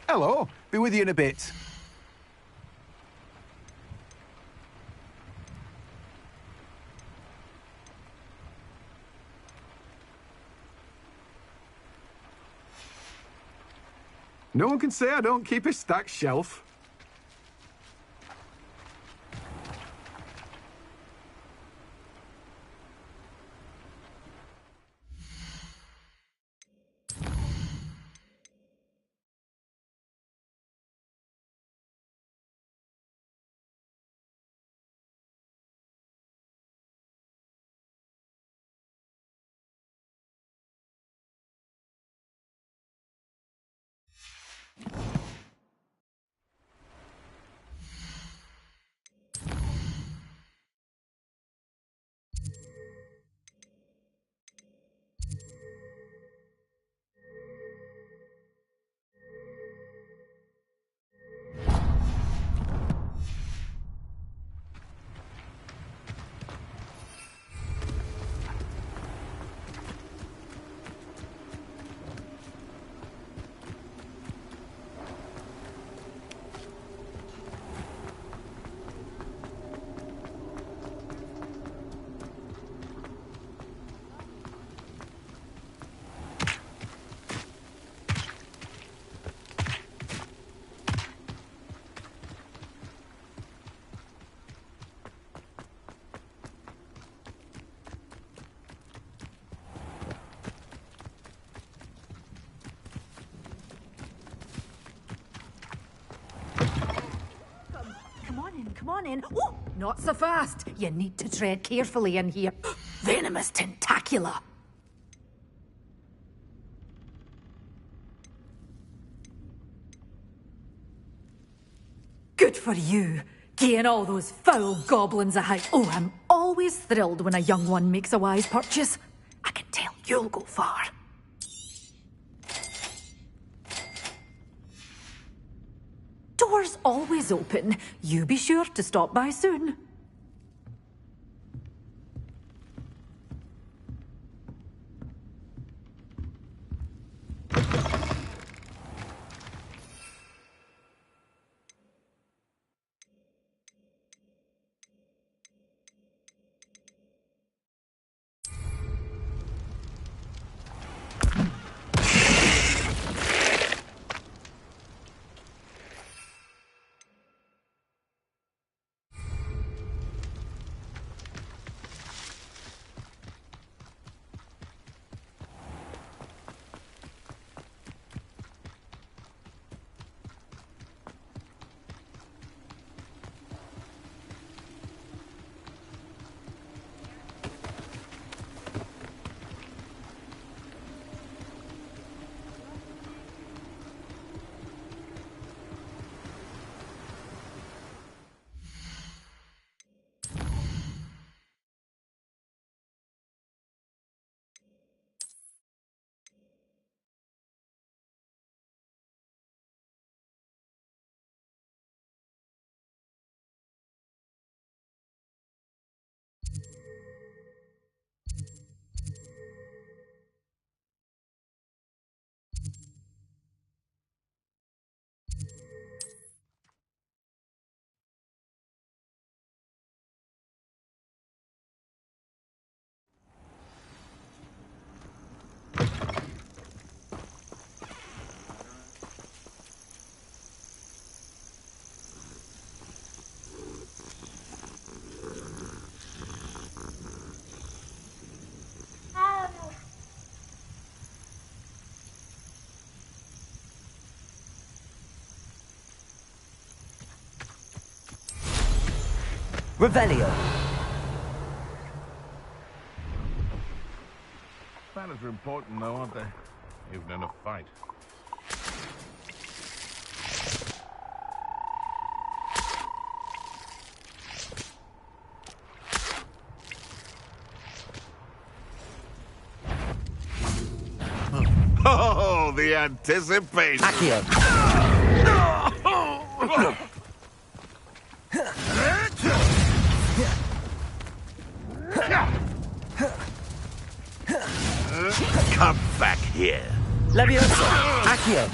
Hello. Be with you in a bit. No one can say I don't keep a stacked shelf. Come on in. Oh, not so fast. You need to tread carefully in here. Venomous tentacula. Good for you. Getting all those foul goblins a hide. Oh, I'm always thrilled when a young one makes a wise purchase. I can tell you'll go far. Door's always open. You be sure to stop by soon. Revelio. Manners are important, though, aren't they? Even in a fight. Oh, the anticipation! Accio. Come back here. Leviosa. Accio.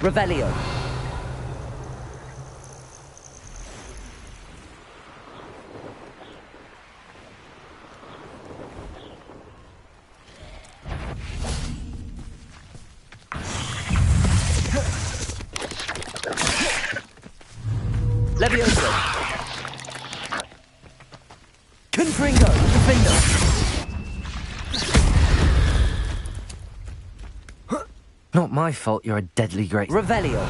Revelio. Levioso. Confringo. Defender. Not my fault you're a deadly great... Revelio.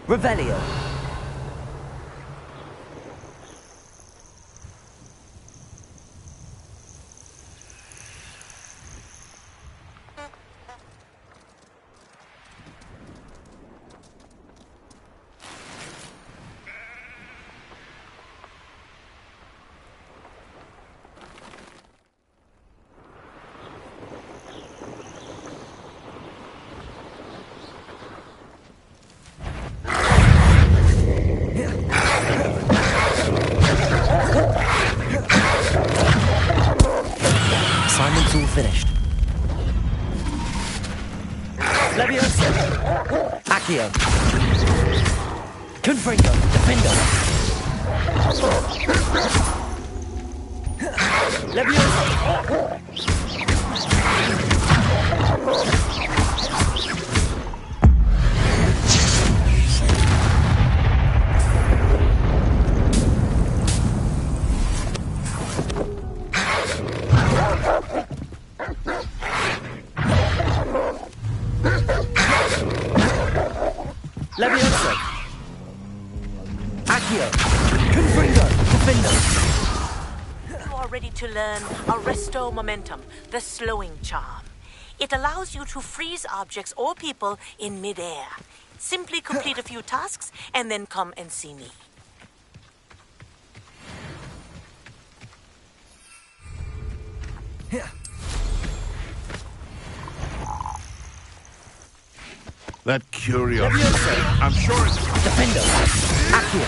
Revelio. Assignment's all finished. Levioso. Accio. Confringo. Defendo. Levioso. Levioso. Accio. Confringo. Defendo. You are ready to learn Arresto Momentum, the slowing charm. It allows you to freeze objects or people in midair. Simply complete a few tasks and then come and see me. That curiosity. I'm sure it's... Defendo. Accio.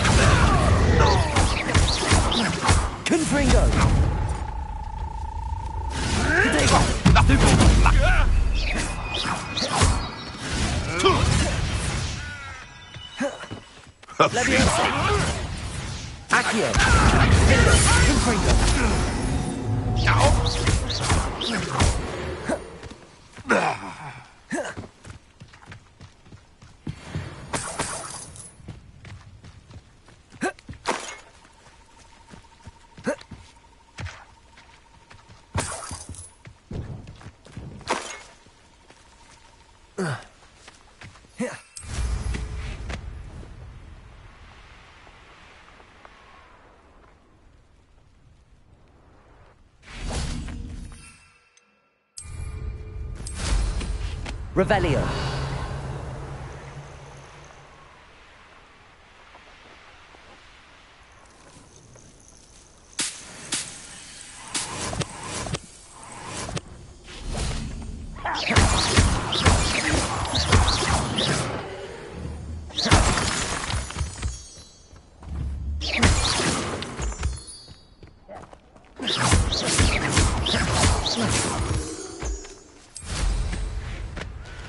Confringo. Levioso. Accio. Confringo. Revelio.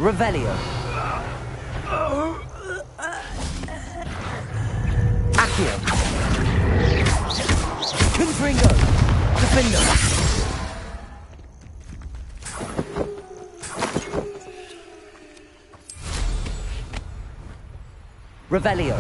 Revelio. Accio. Confringo. Defendo. Revelio.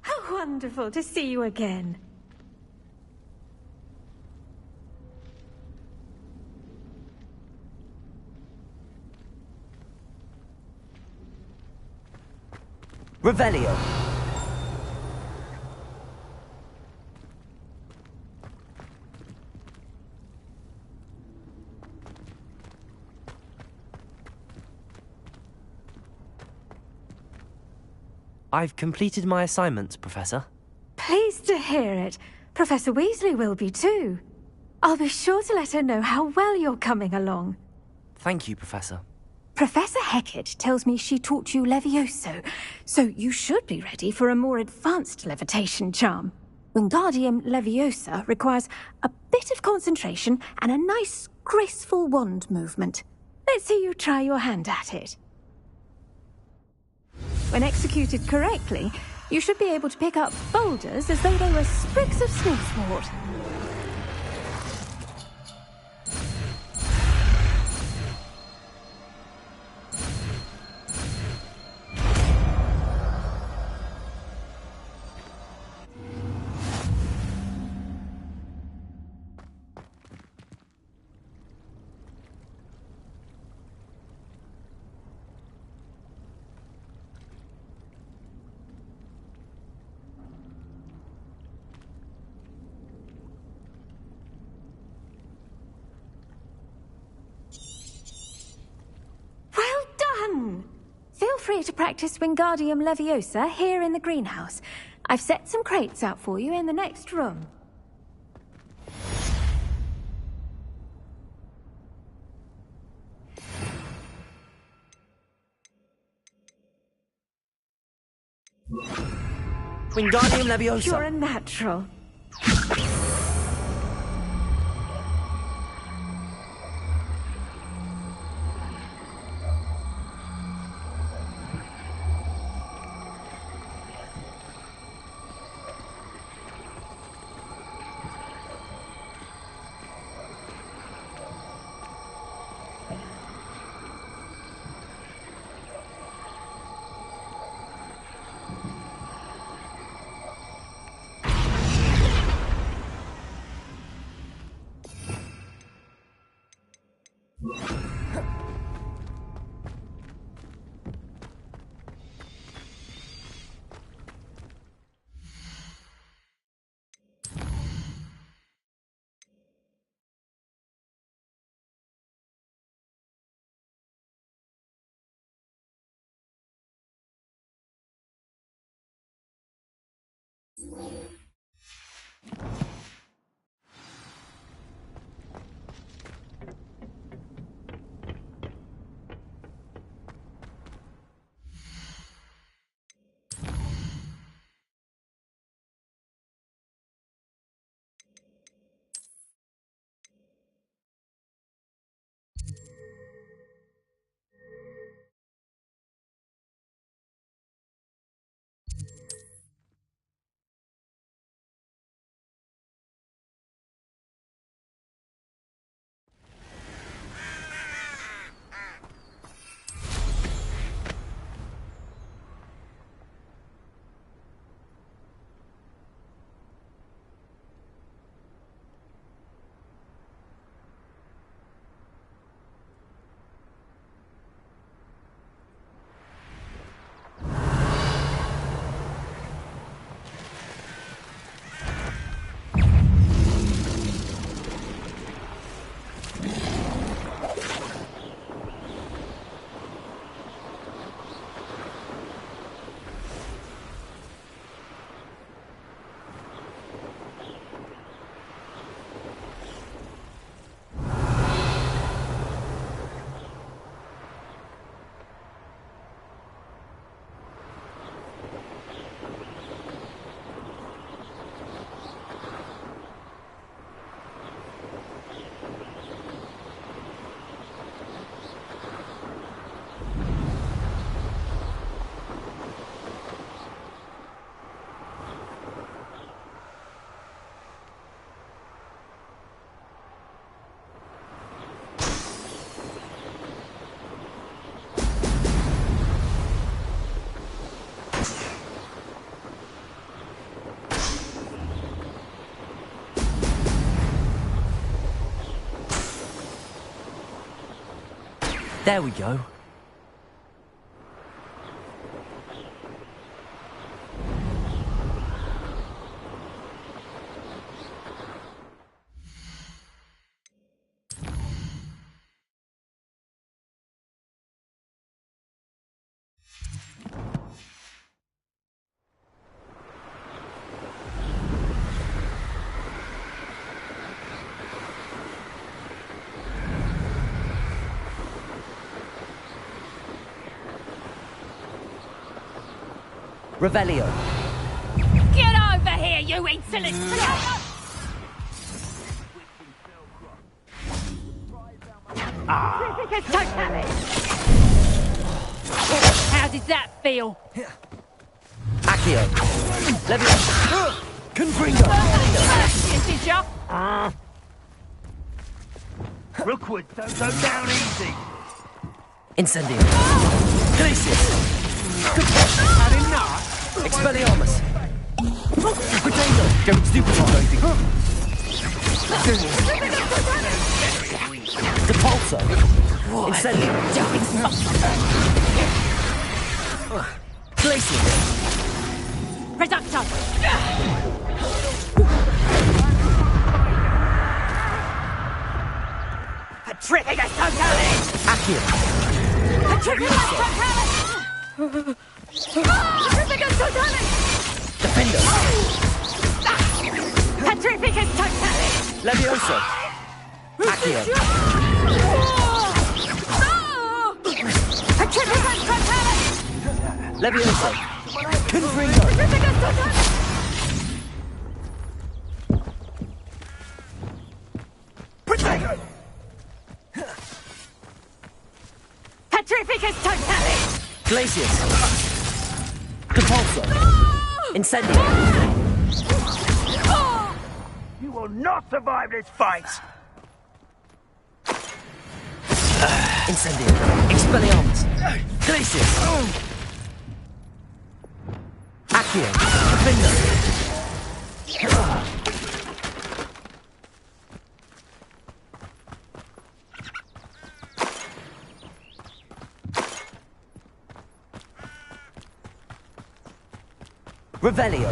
How wonderful to see you again. Revelio. I've completed my assignments, Professor. Pleased to hear it. Professor Weasley will be too. I'll be sure to let her know how well you're coming along. Thank you, Professor. Professor Hecat tells me she taught you Levioso, so you should be ready for a more advanced levitation charm. Wingardium Leviosa requires a bit of concentration and a nice, graceful wand movement. Let's see you try your hand at it. When executed correctly, you should be able to pick up boulders as though they were sprigs of sniffswort. Feel free to practice Wingardium Leviosa here in the greenhouse. I've set some crates out for you in the next room. Wingardium Leviosa. You're a natural. There we go. Revelio. Get over here, you insolent slut! How did that feel? Accio. Levio. Confringo. Did ya? Rookwood, don't go down easy. Incendio. Glacius. Had enough? Expelliarmus. Potato. Don't stupefy. Depulso. Incendio. Glacius. Reducto. Petrificus Totalis. Accio. Petrificus Totalis. Petrificus Totalis. Defender. Petrificus Totalis. Levioso. Accio. Petrificus Totalis. Levioso. Confringo. Petrificus Totalis. Petrificus Totalis. Glacius. Depulso. Incendio. You will not survive this fight. Incendio. Expelliarmus. Glacius. Accio. Defender. Revelio.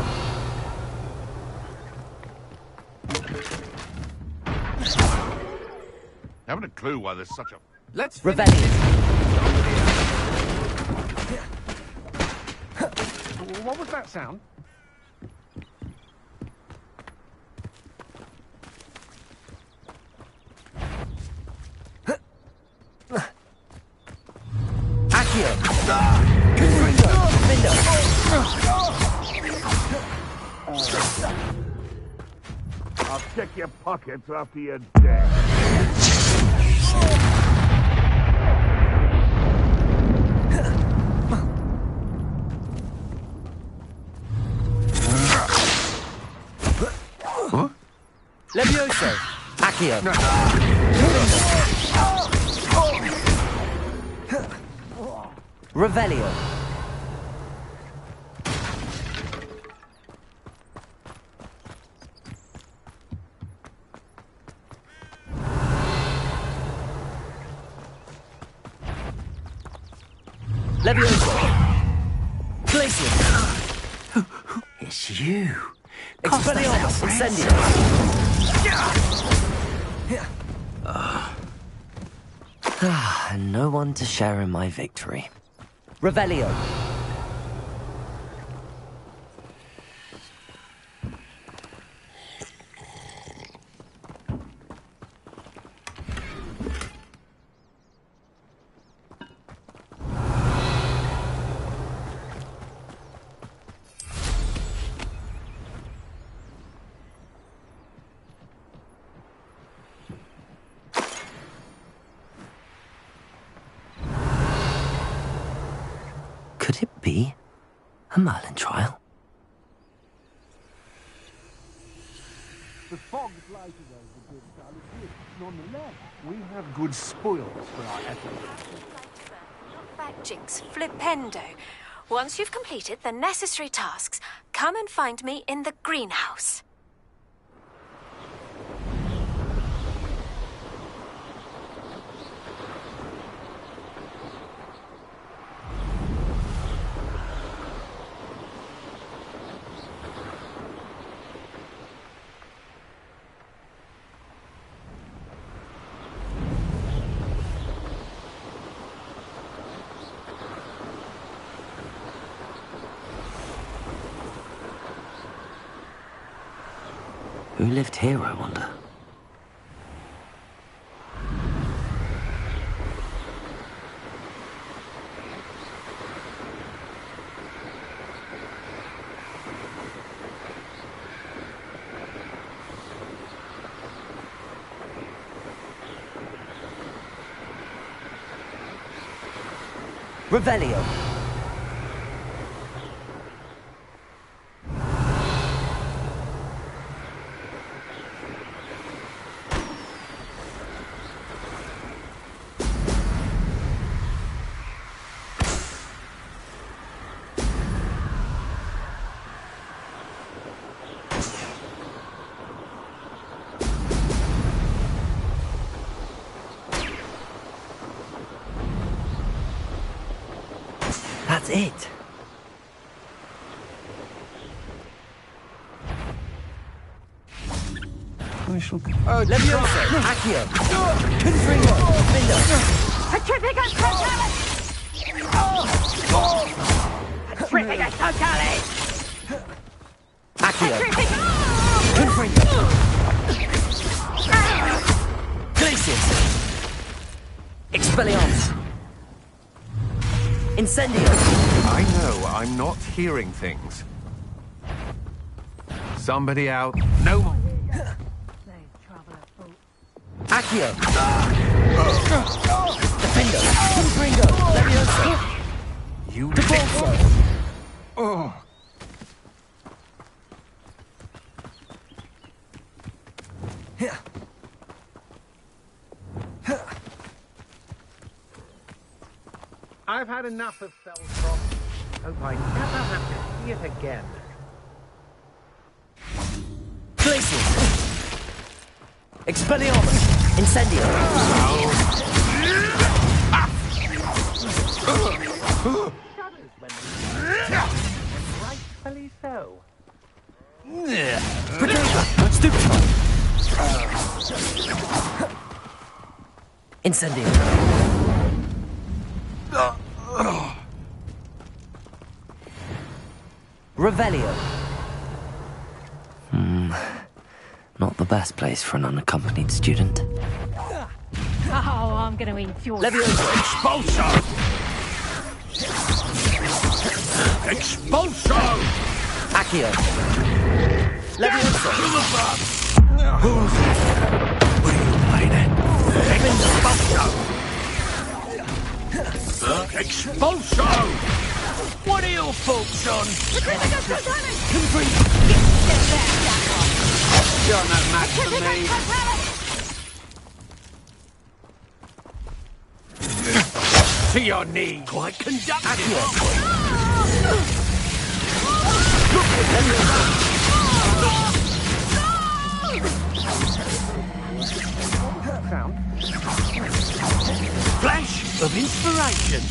Haven't a clue why there's such a... Let's Revelio. What was that sound? Accio. Confringo. Vindo. I'll check your pockets after you're dead. Levioso. Accio. Revelio. Levioso. Glacius. It's you. Expelliarmus. Incendio. And no one to share in my victory. Revelio. Could it be a Merlin trial? The fog lighted over good Charlie Kidd. Nonetheless, we have good spoils for our efforts. Not back, Jinx. Flipendo. Once you've completed the necessary tasks, come and find me in the greenhouse. Who lived here, I wonder? Revelio. That's it. Levioso, Accio, Confringo, Vindo. Petrificus Totalis! Petrificus Totalis! Accio, Confringo, Glacius, Expelliarmus, Incendio. I know, I'm not hearing things. Somebody out. No more. Accio, Defendo, Confringo, Levioso, You Devolso. Oh. I've had enough of Felstrop. Hope I never have to see it again. Glacius, Expelliarmus, Incendio. Rightfully so. Incendio. Revelio. Not the best place for an unaccompanied student. Oh, I'm going to enjoy Levioso. Expulso! Expulso! Accio. Levioso. What are you playing at? Expulso! Expulso! What are your thoughts on? You're no match for me. To your knees. Quite conductive. Flash of inspiration.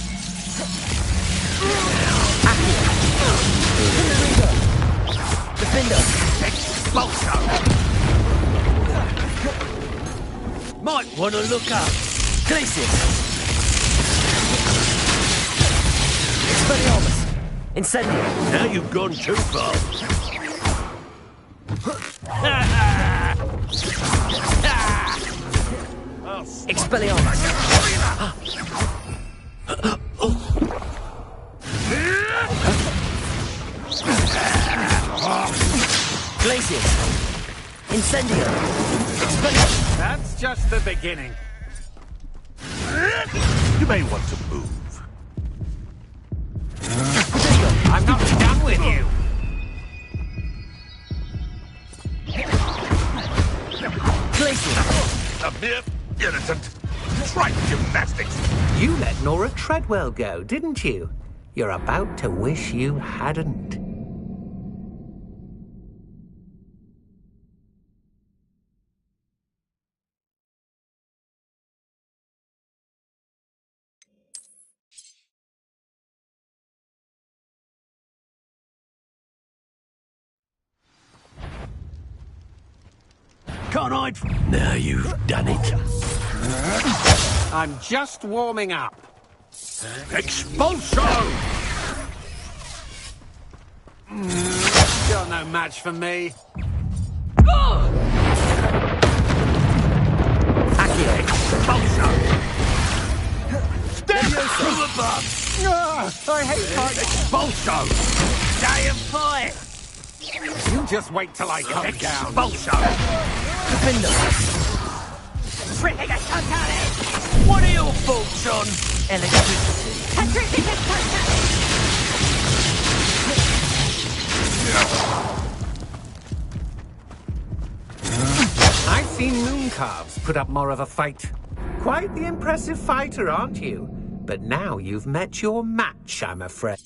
Defender. Expulso. Might want to look up. Glacius. Expelliarmus. Incendio. Now you've gone too far. Expelliarmus. Glacius. Incendio. Expelliarmus. That's just the beginning. You may want to move. I'm not done with you. Glacius. A mere irritant. Try gymnastics. You let Nora Treadwell go, didn't you? You're about to wish you hadn't. Can't hide from... Now you've done it. I'm just warming up. Expulso! You're no match for me. Accio. Expulso! Step through the bug! I hate fight. Expulso! Stay and fight! You just wait till I come down. Expulso! Defender. What are your thoughts on Electricity. I've seen moon calves put up more of a fight. Quite the impressive fighter, aren't you? But now you've met your match, I'm afraid.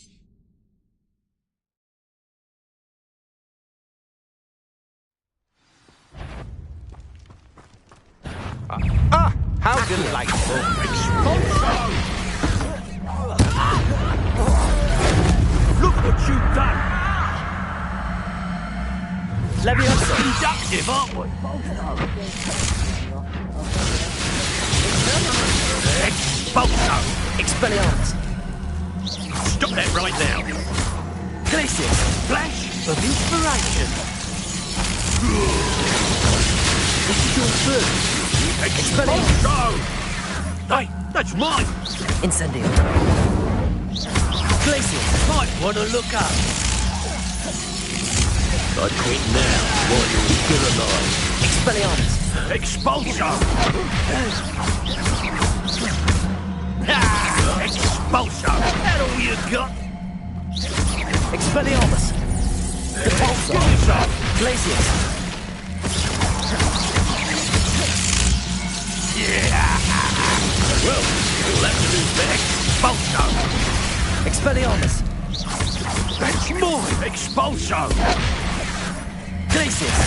how delightful! Expulso! Look what you've done! Levioso. Conductive, aren't we? Expulso! Expelliarmus. Stop that right now! Glacius. Flash of inspiration! This is your turn. Expulso! Hey, that's mine! Incendio. Glacius. Might want to look up. I quit now, while you're still alive. Expelliarmus. Expulso! Expulso! That all you got? Expelliarmus. Depulso. Glacius. Yeah! Well, you'll have to do that. Expulso! Expelliarmus. That's mine! Expulso! Glacius.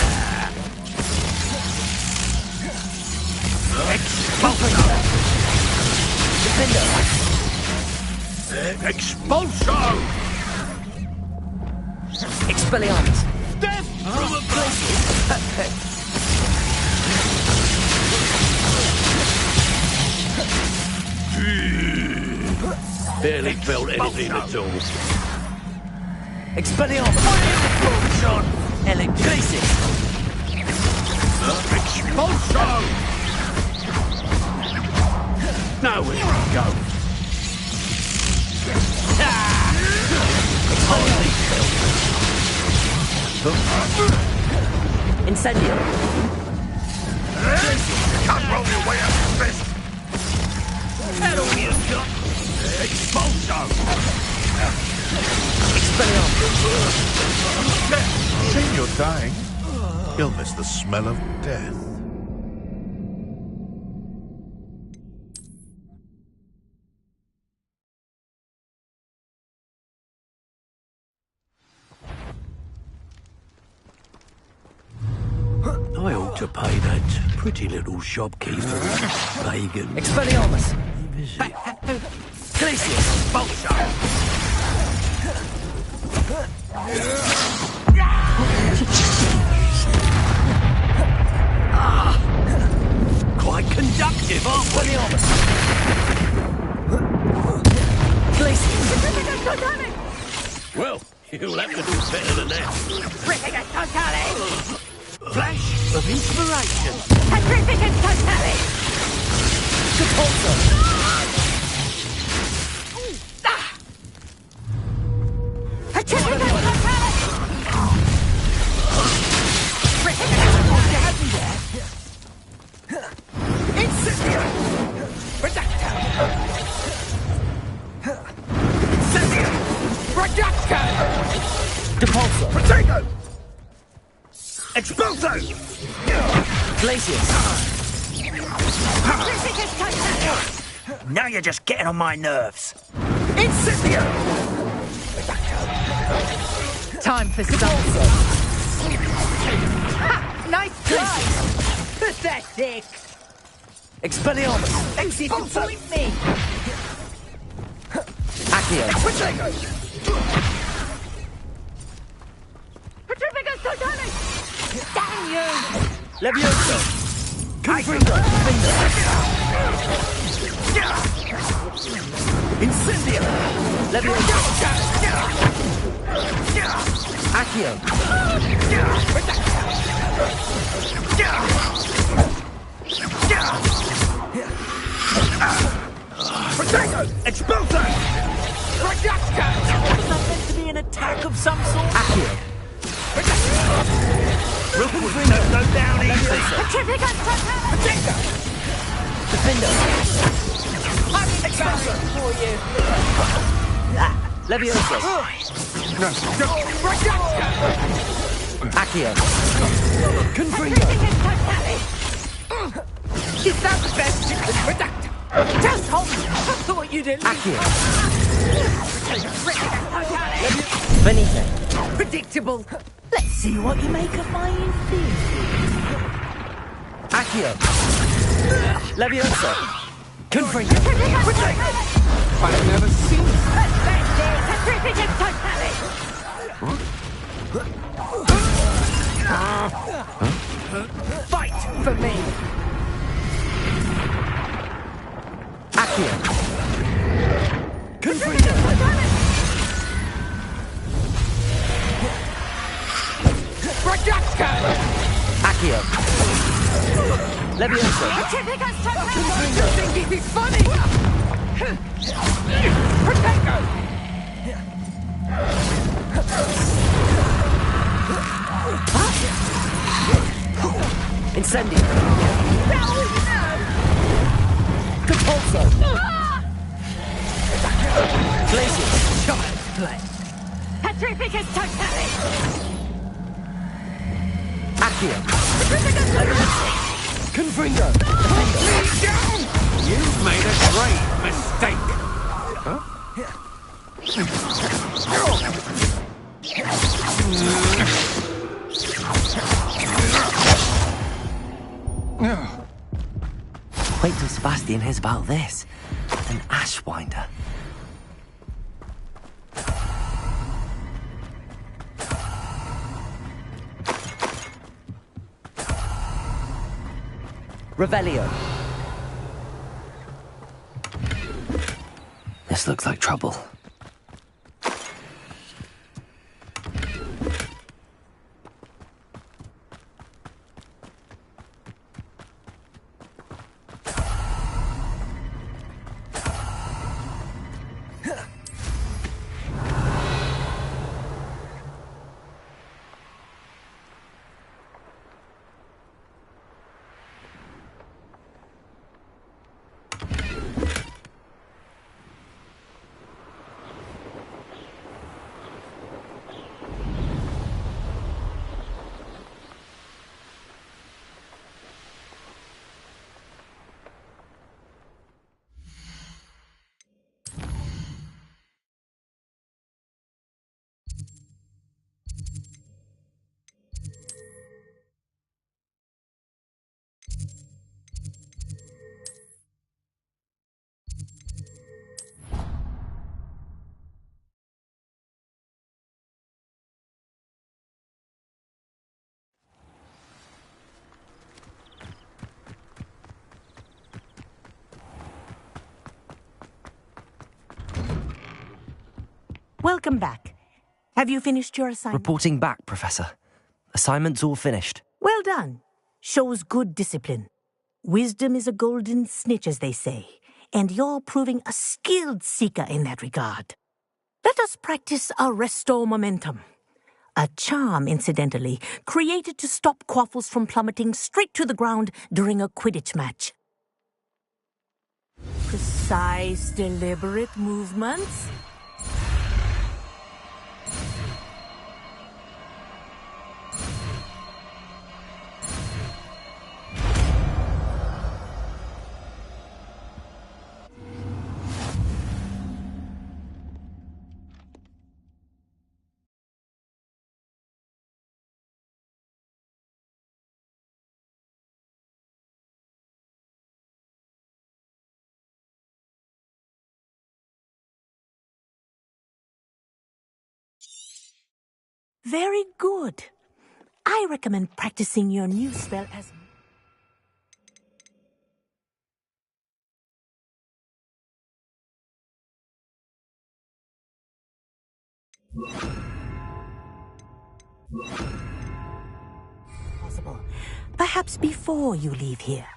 Expulso! Defender. Expulso! Expelliarmus. Death from a Barely felt anything at all. Expelliarmus! Shot! Electricis! Expulso! Nowhere to go. Hardly Incendio! Can't roll your way out of this. That all you've got. Expulso! Expelliarmus! Shame you're dying. You'll miss the smell of death. I ought to pay that pretty little shopkeeper Pagan. Expelliarmus! Visit. Glacius! Quite conductive, aren't we? Expelliarmus! Glacius! Well, you'll have to do better than that. Petrificus Totalis! Flash of inspiration. Petrificus Totalis! Sepulchre! Petrificus Totalis! Incendio! Redacta! Incendio! Redacta! Depulso! Protego! Expulso! Glacius! Petrificus Totalis! Now you're just getting on my nerves. Incendio! Time for some. Nice try! Pathetic! Expelliarmus! Disappoint me! Accio! Protego! Petrificus Totalis! Damn you! Levioso! Confringo! Incendio! Levioso! Accio! Protego! Expulso! Redacta! Was that meant to be an attack of some sort? Accio! Rookwood don't go down easy! Petrificus Totalis! Defendo! I'm expulso for you! Levioso! Redacta! Accio! Confringo! Petrificus Totalis! Is that the best you could predict? Just hold it! I thought you'd at least... Accio! Petrificus Totalis! Venite! Predictable. Let's see what you make of my inferior. Accio! Levioso! Confringo! I've never seen it. Petrificus Totalis! Fight for me. Accio! Confringo! Redacta! Accio! Levioso! Petrificus Totalis! You think this is funny? Protego! Incendio! Depulso! Glacius! Child's play. Petrificus Totalis! Accio! Confringo! Lead down! You've made a great mistake. Huh? Wait till Sebastian hears about this. An Ashwinder. Revelio. This looks like trouble. Welcome back. Have you finished your assignment? Reporting back, Professor. Assignment's all finished. Well done. Shows good discipline. Wisdom is a golden snitch, as they say, and you're proving a skilled seeker in that regard. Let us practice Arresto Momentum. A charm, incidentally, created to stop quaffles from plummeting straight to the ground during a Quidditch match. Precise, deliberate movements. Very good. I recommend practicing your new spell as... possible. Perhaps before you leave here.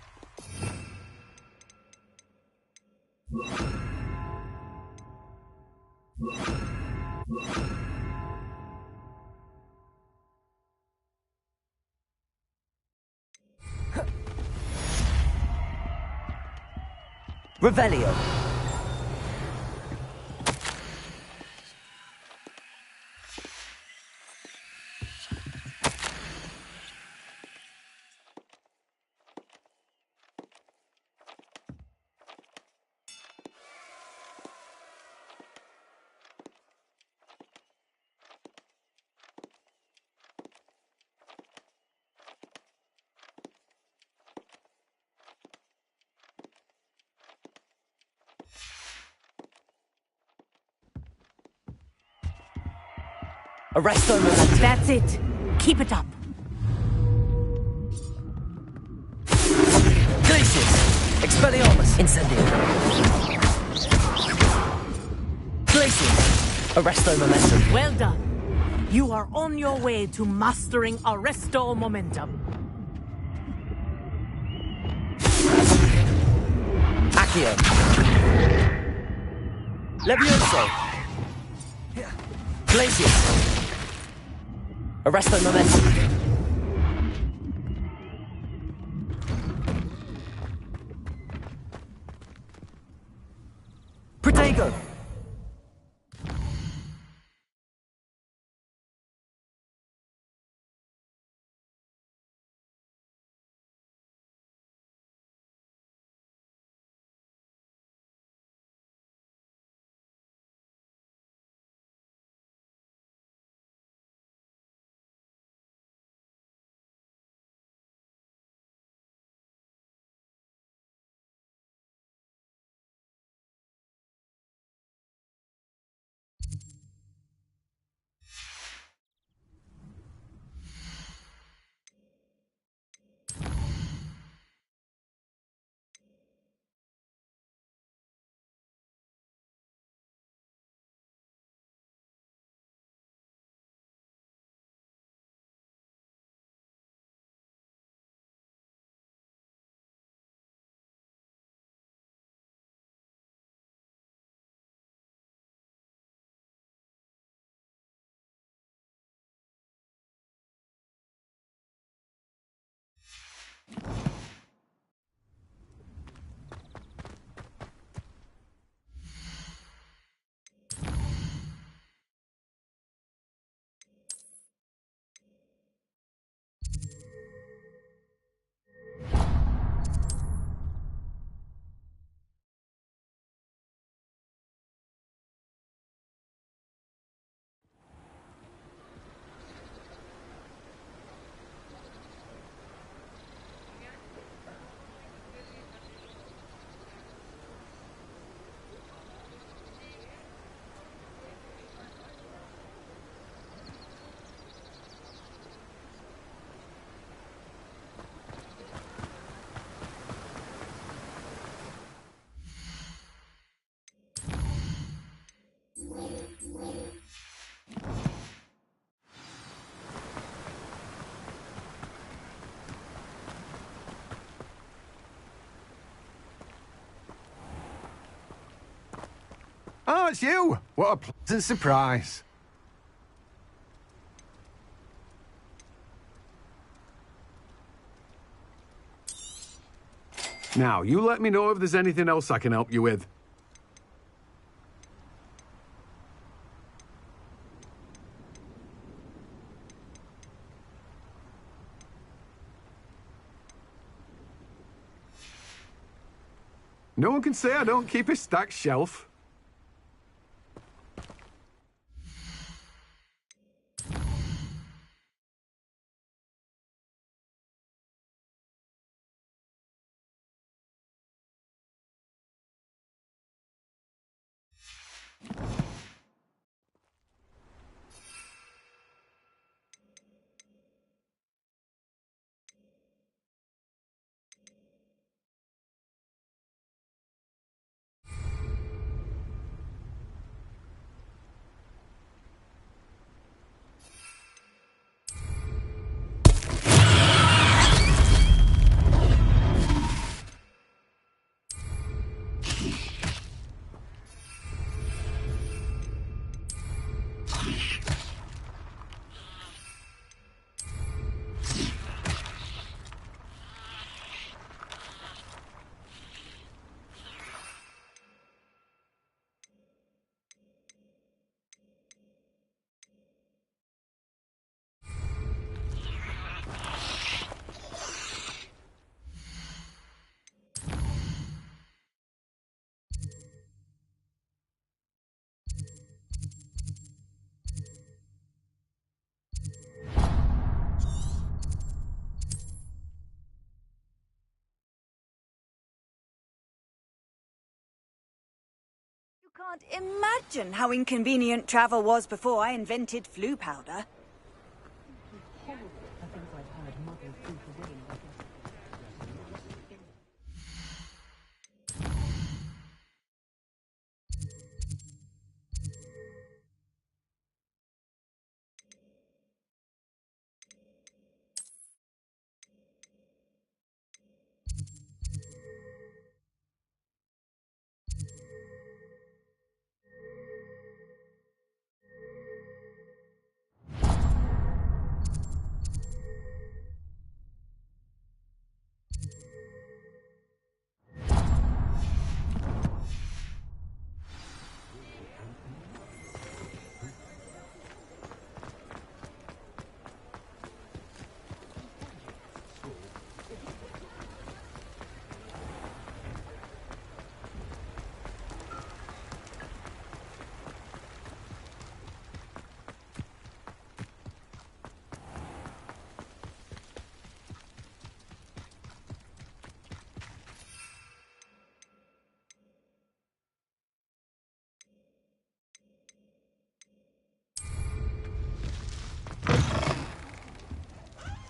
Revelio. Arresto Momentum. That's it. Keep it up. Glacius. Expelliarmus. Incendio. Glacius. Arresto Momentum. Well done. You are on your way to mastering Arresto Momentum. Accio. Levioso. Glacius. Arresto Momentum. Protego. Oh, it's you! What a pleasant surprise. Now, you let me know if there's anything else I can help you with. No one can say I don't keep a stacked shelf. Can't imagine how inconvenient travel was before I invented flu powder.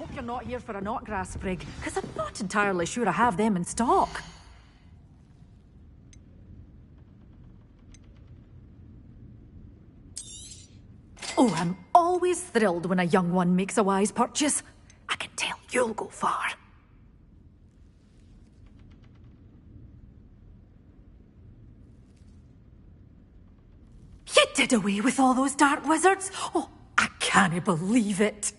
Hope you're not here for a knotgrass sprig, because I'm not entirely sure I have them in stock. Oh, I'm always thrilled when a young one makes a wise purchase. I can tell you'll go far. You did away with all those dark wizards? Oh, I can't believe it.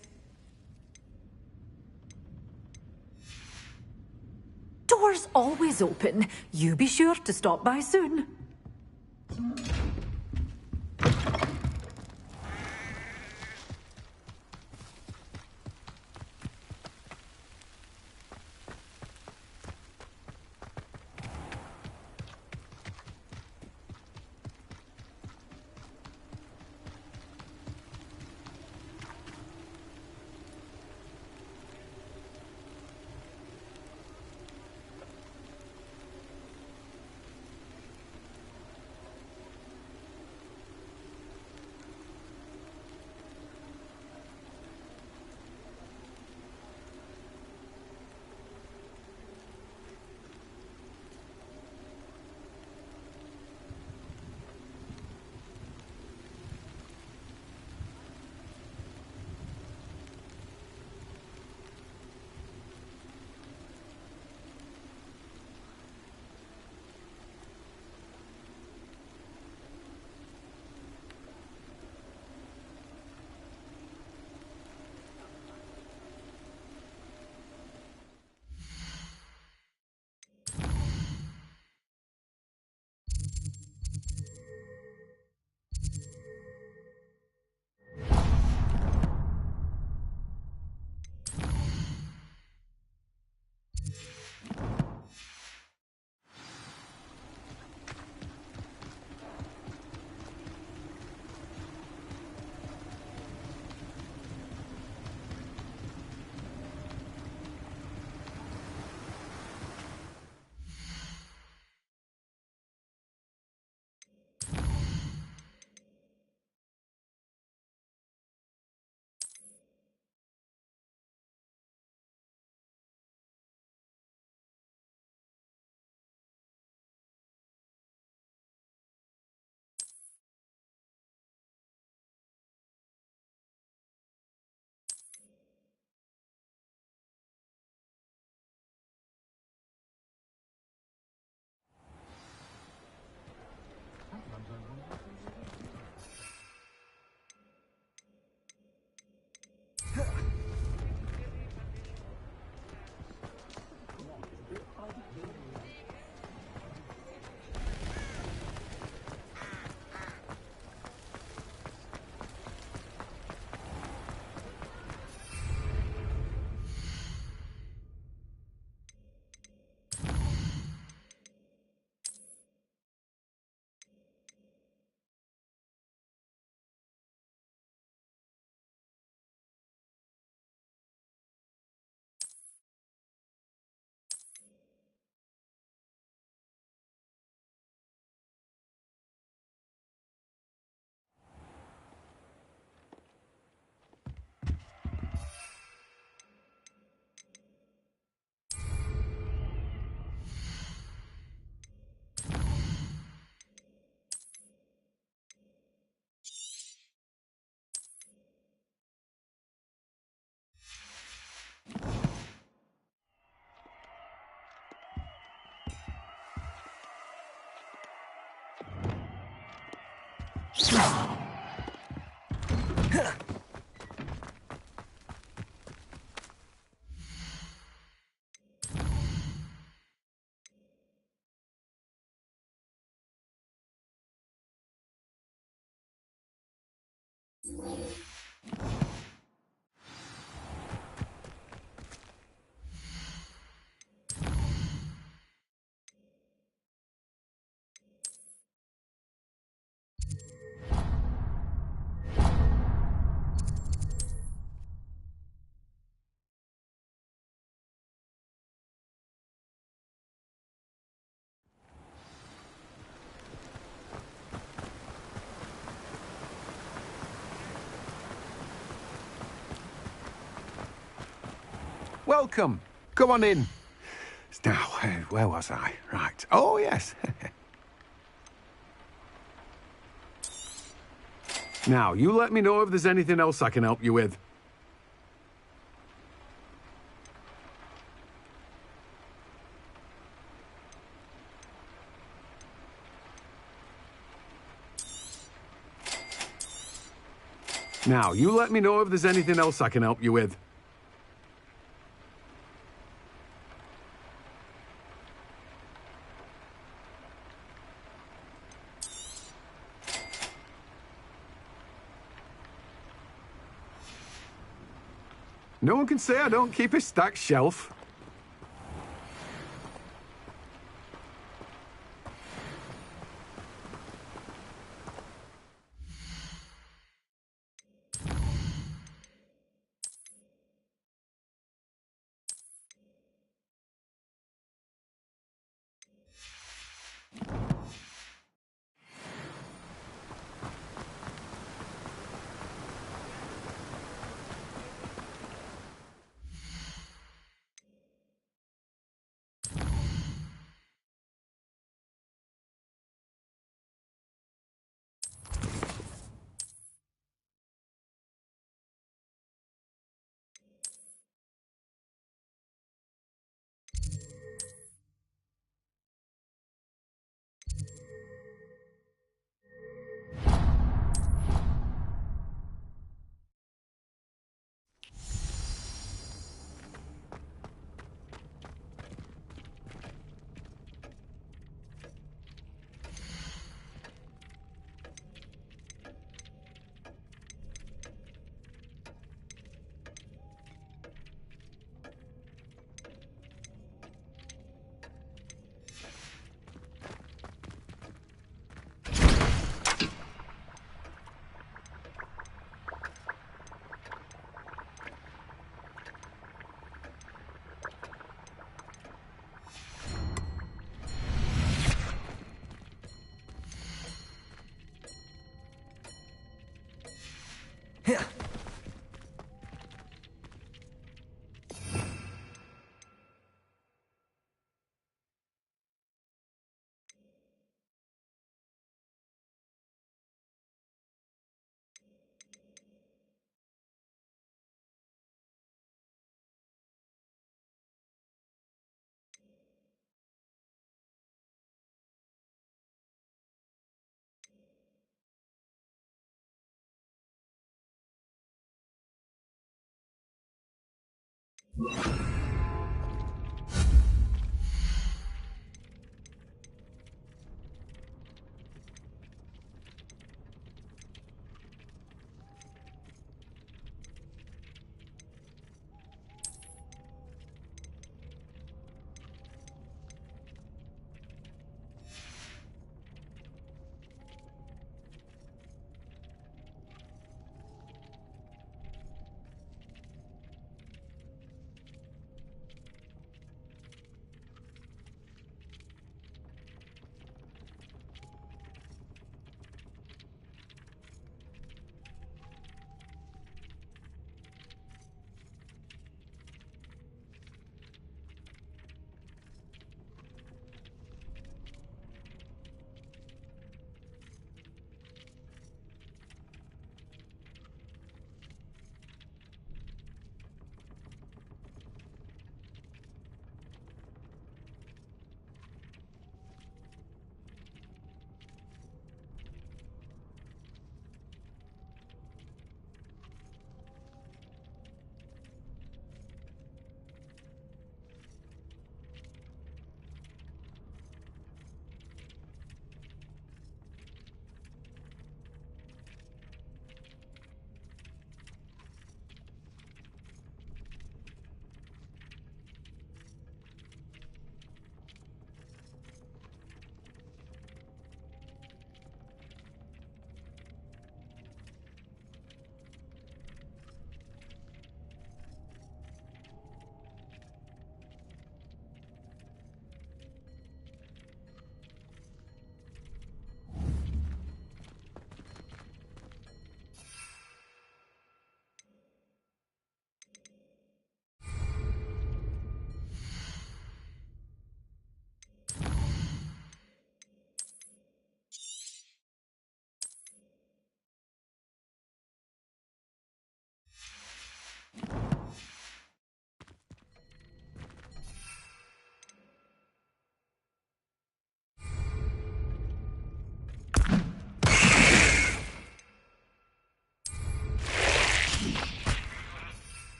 Doors always open. You be sure to stop by soon. Welcome. Come on in. Now, where was I? Right. Oh, yes. Now, you let me know if there's anything else I can help you with. Now, you let me know if there's anything else I can help you with. No one can say I don't keep a stacked shelf.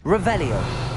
Revelio.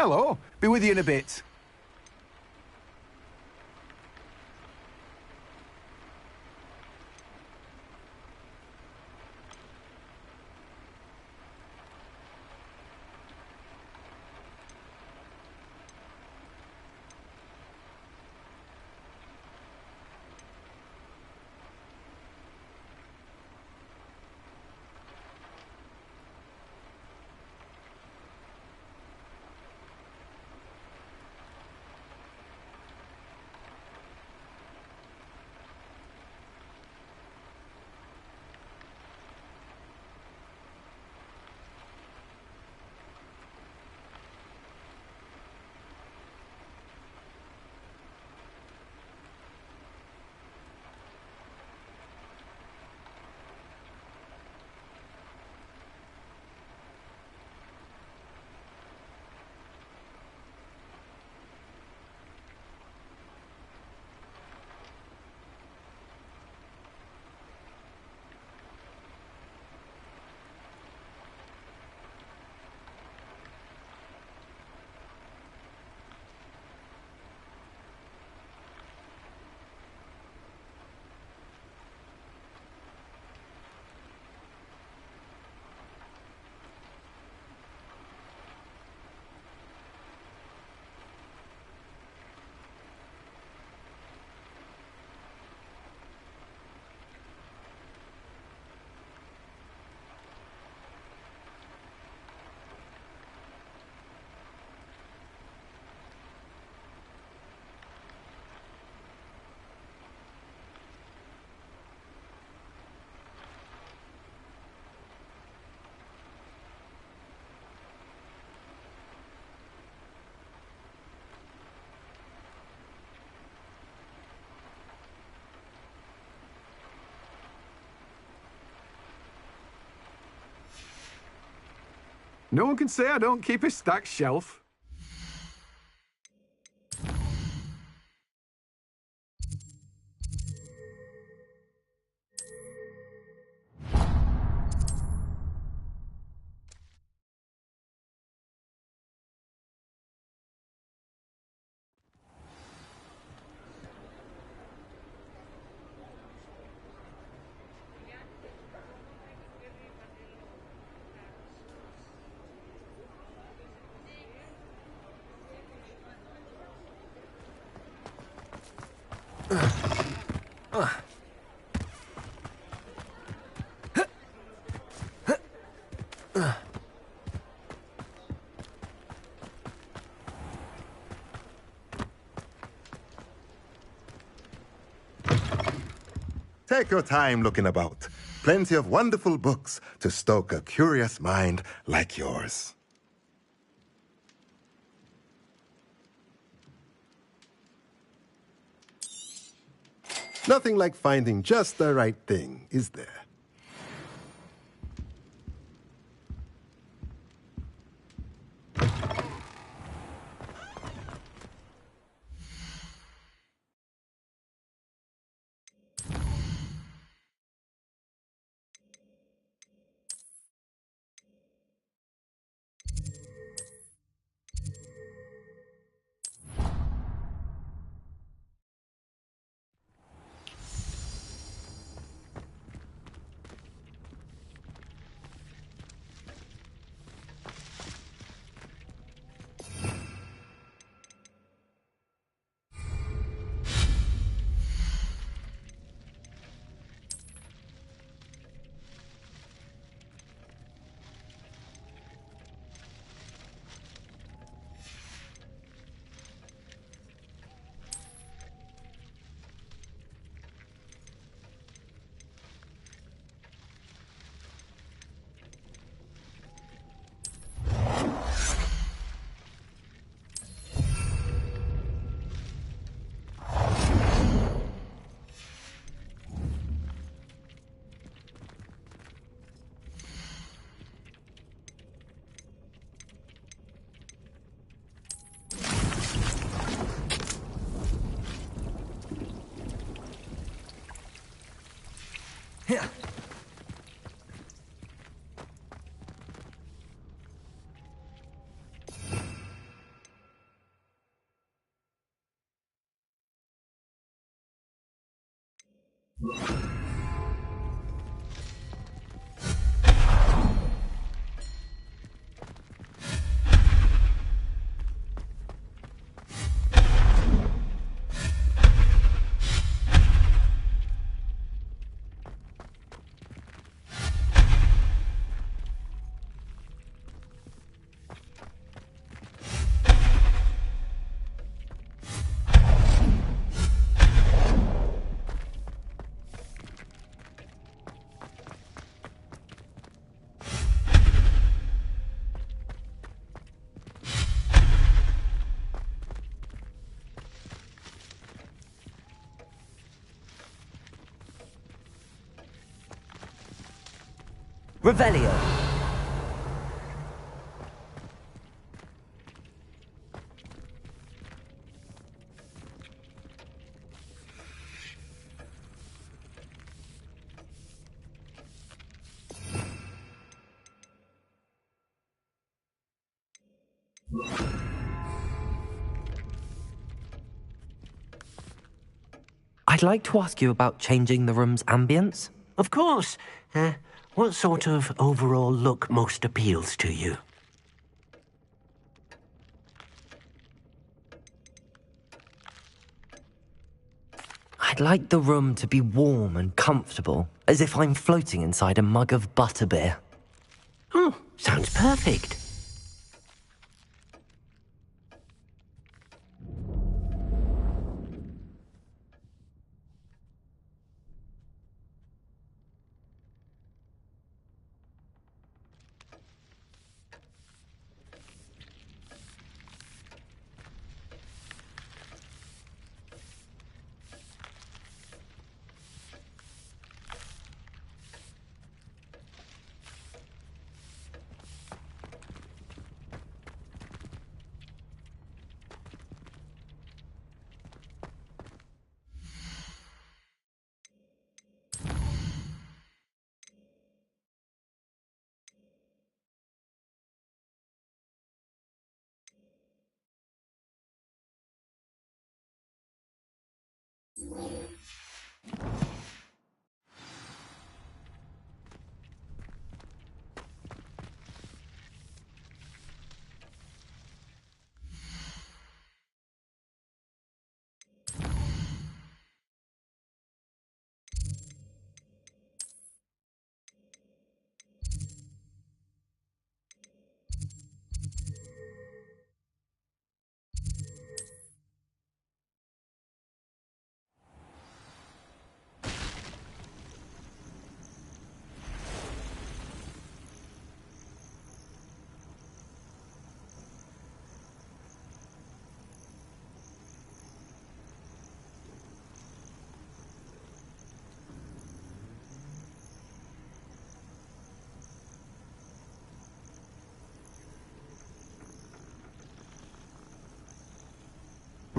Hello. Be with you in a bit. No one can say I don't keep a stacked shelf. Take your time looking about. Plenty of wonderful books to stoke a curious mind like yours. Nothing like finding just the right thing, is there? Here. Revelio. I'd like to ask you about changing the room's ambience. Of course. What sort of overall look most appeals to you? I'd like the room to be warm and comfortable, as if I'm floating inside a mug of butterbeer. Oh, sounds perfect.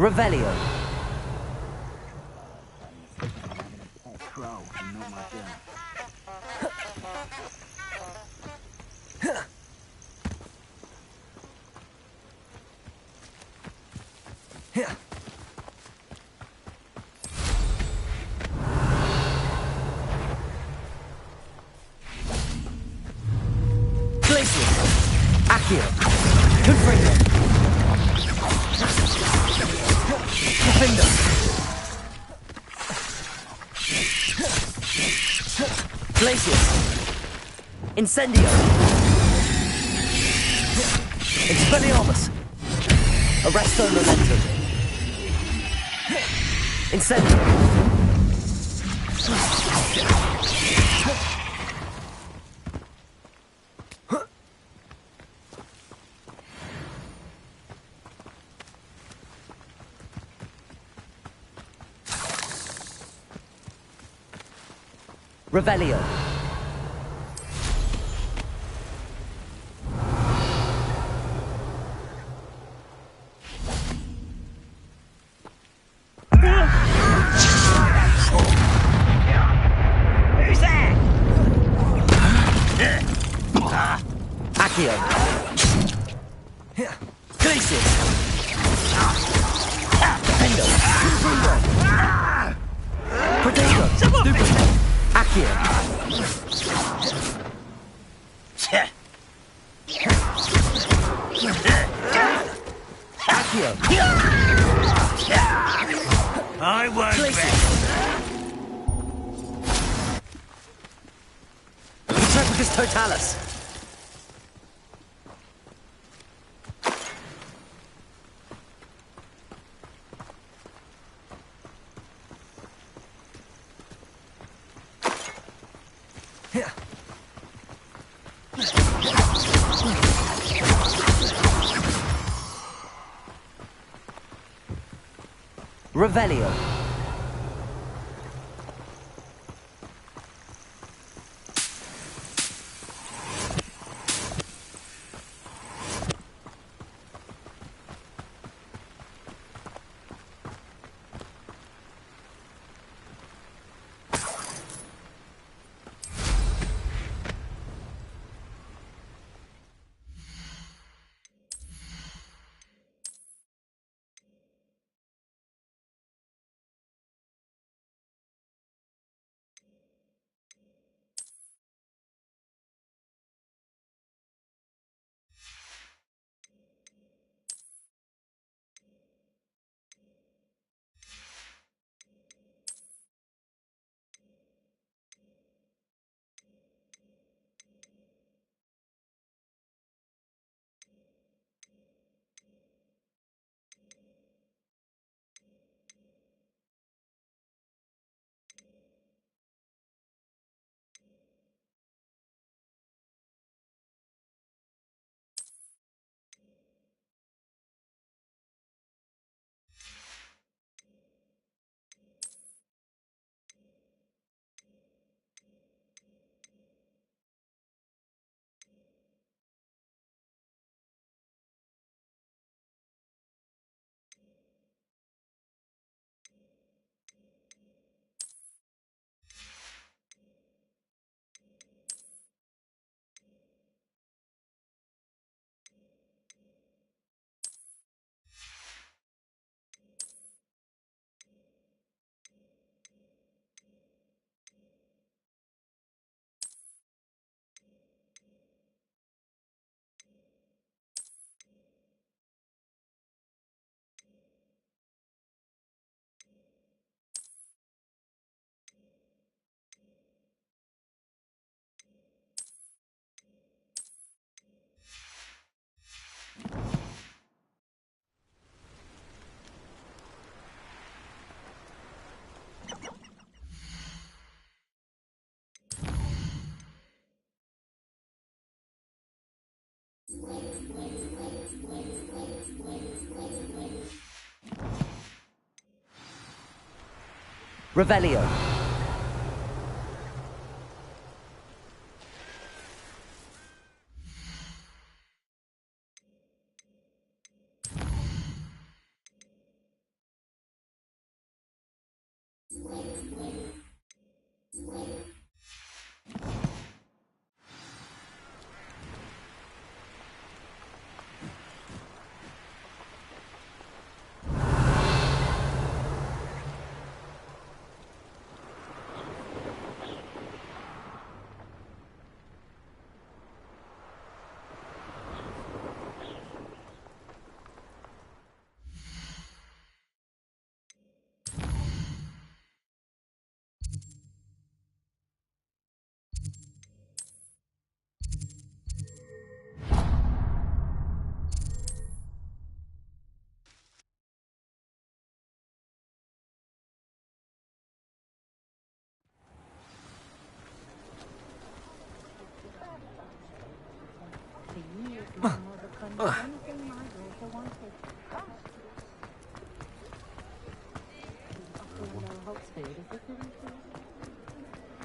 Revelio. Glacius. Accio. Confringo. Defender. Glacius. Incendio. Expelliarmus. Arresto Momentum. Incendio. Revelio. Who's there? Accio. Glacius. Defendo. Confringo. Protego. Duplicate. Accio. Accio. I won't Utrepicus Totalis. Revelio. Revelio.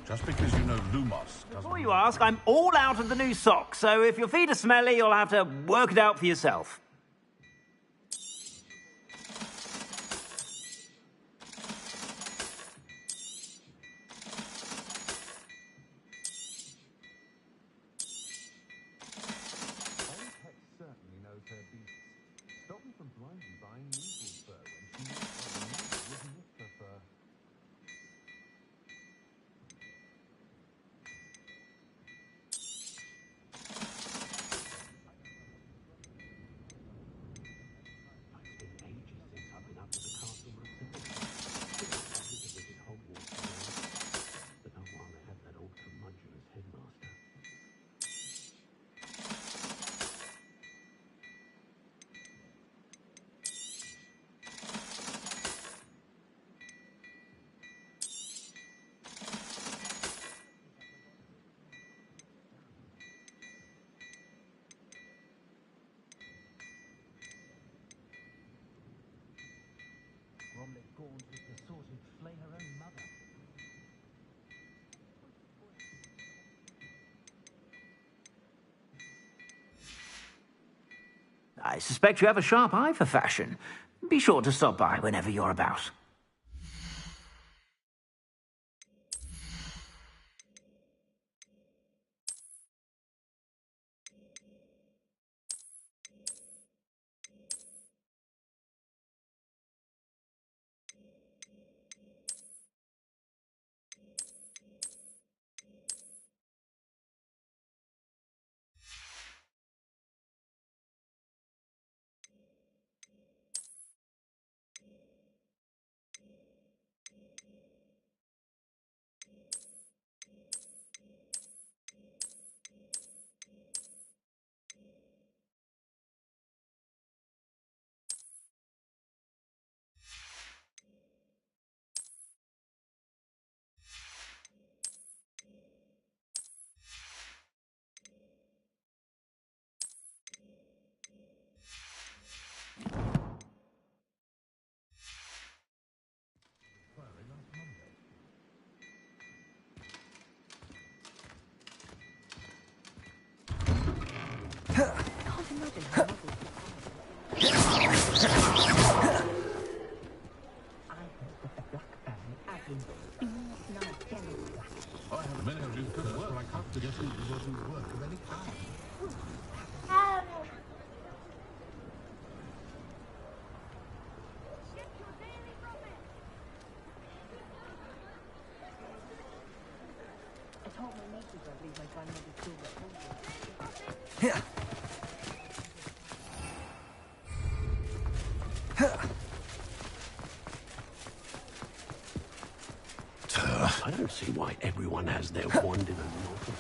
Just because you know Lumos doesn't... Before you ask, I'm all out of the new socks, so if your feet are smelly, you'll have to work it out for yourself. Certainly knows her beasts. Stop me from blindly buying Weasel's fur when she knows what the need wouldn't look for fur. It's been ages since I've been up to the castle myself. I visited Hogwarts today, but not while they had that old curmudgeon as headmaster. Bromley Gaunt was the sort who'd flay her own mother. I suspect you have a sharp eye for fashion. Be sure to stop by whenever you're about. Many of you good work, but I can't suggest it wasn't work of any kind. I told my nieces I'd leave my grandmother's tomb at Hogwarts. Yeah. I don't see why everyone has their wand in a novel.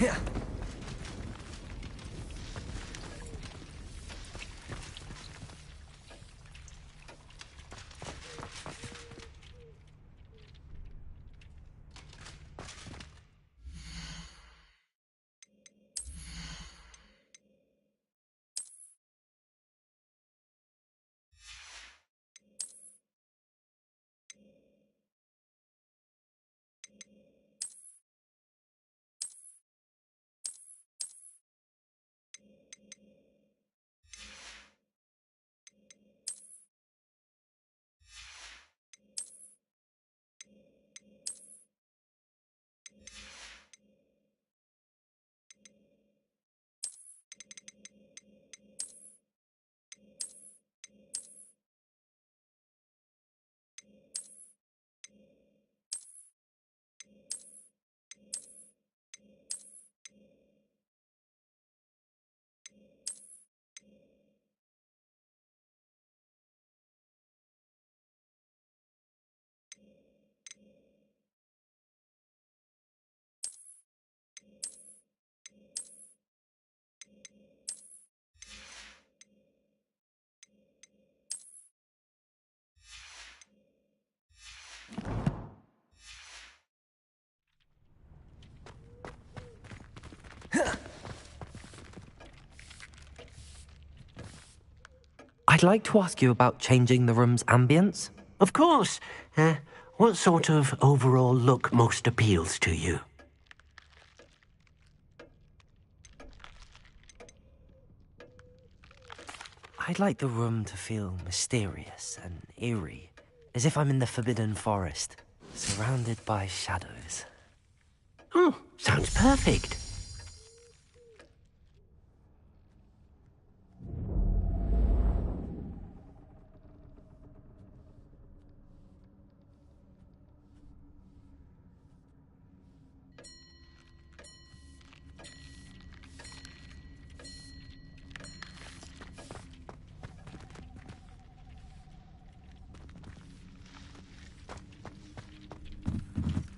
Yeah. I'd like to ask you about changing the room's ambience. Of course. What sort of overall look most appeals to you? I'd like the room to feel mysterious and eerie, as if I'm in the Forbidden Forest, surrounded by shadows. Oh, sounds perfect.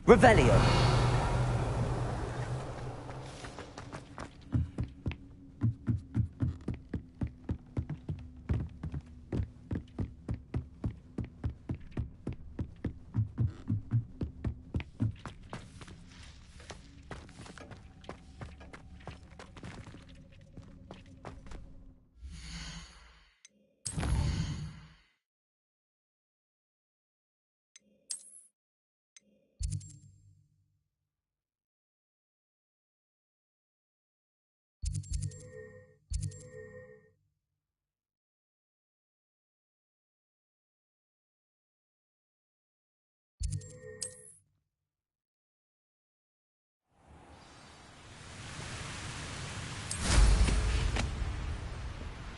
Revelio.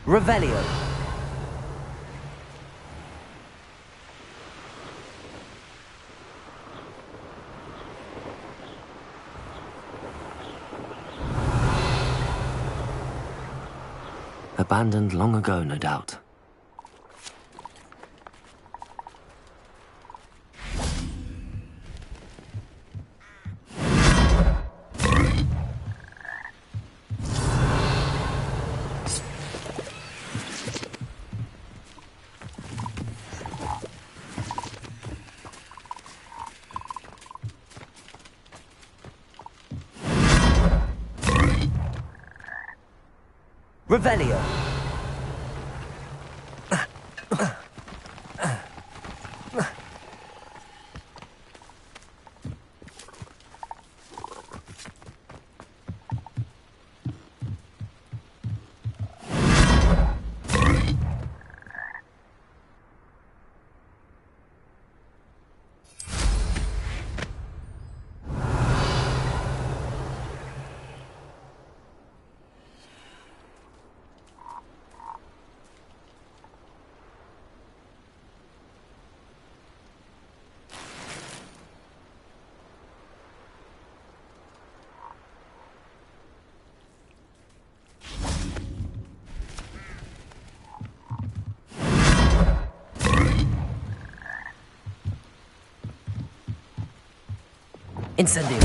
Revelio. Abandoned long ago, no doubt. Revelio. Incendio.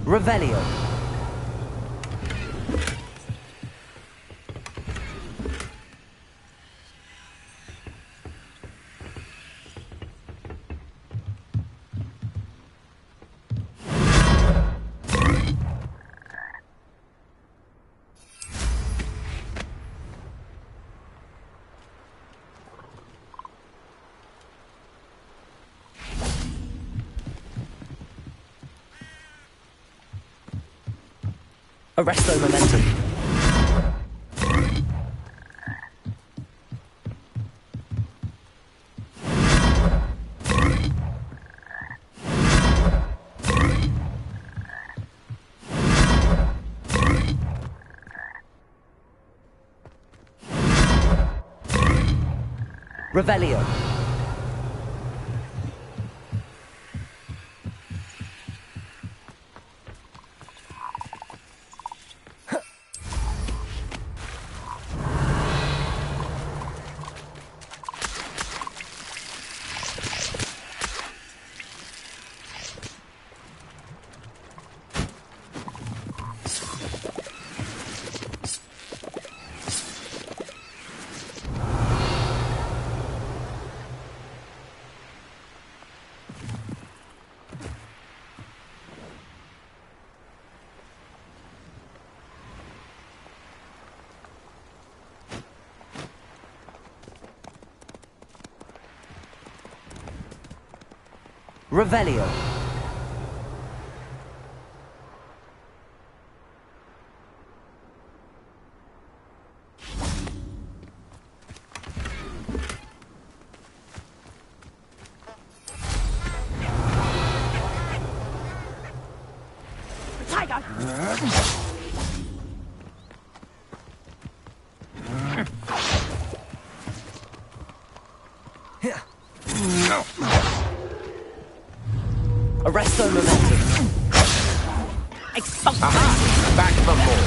Revelio. Arresto momentum. Revelio. Revelio. Tiger! Arresto momentum. Expulse. Back for more.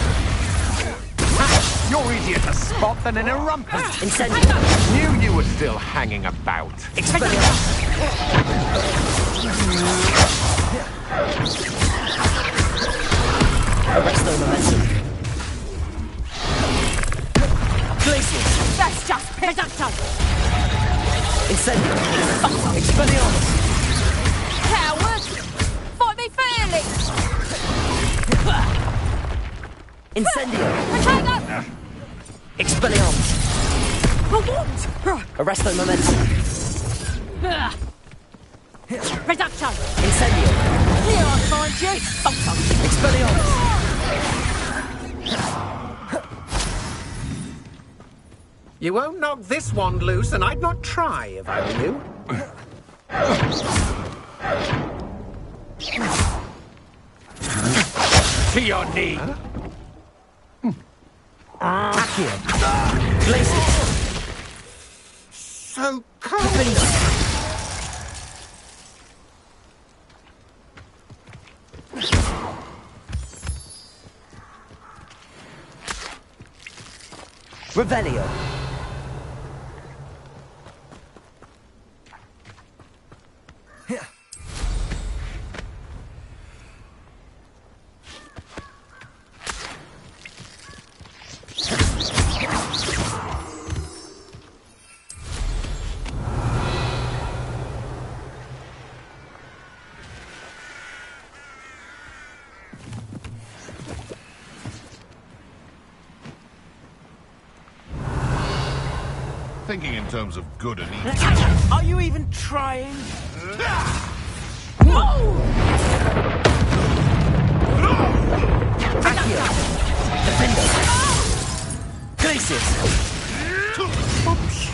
You're easier to spot than an rumpus. Incendio. Knew you were still hanging about. Arresto momentum. Glacius. That's just Reducto. Incendio. Expelliarmus. Coward! Fight me fairly! Incendio. Tiger! Expelliarmus. For what? Arresto momentum. Reducto. Incendio. Here I find you! Expelliarmus. You won't knock this wand loose, and I'd not try if I were you. To your knee. Accio. Glacius. So cold. Revelio. Thinking in terms of good and evil. Are you even trying? Accio. Defendo. Glacius. Stupefy.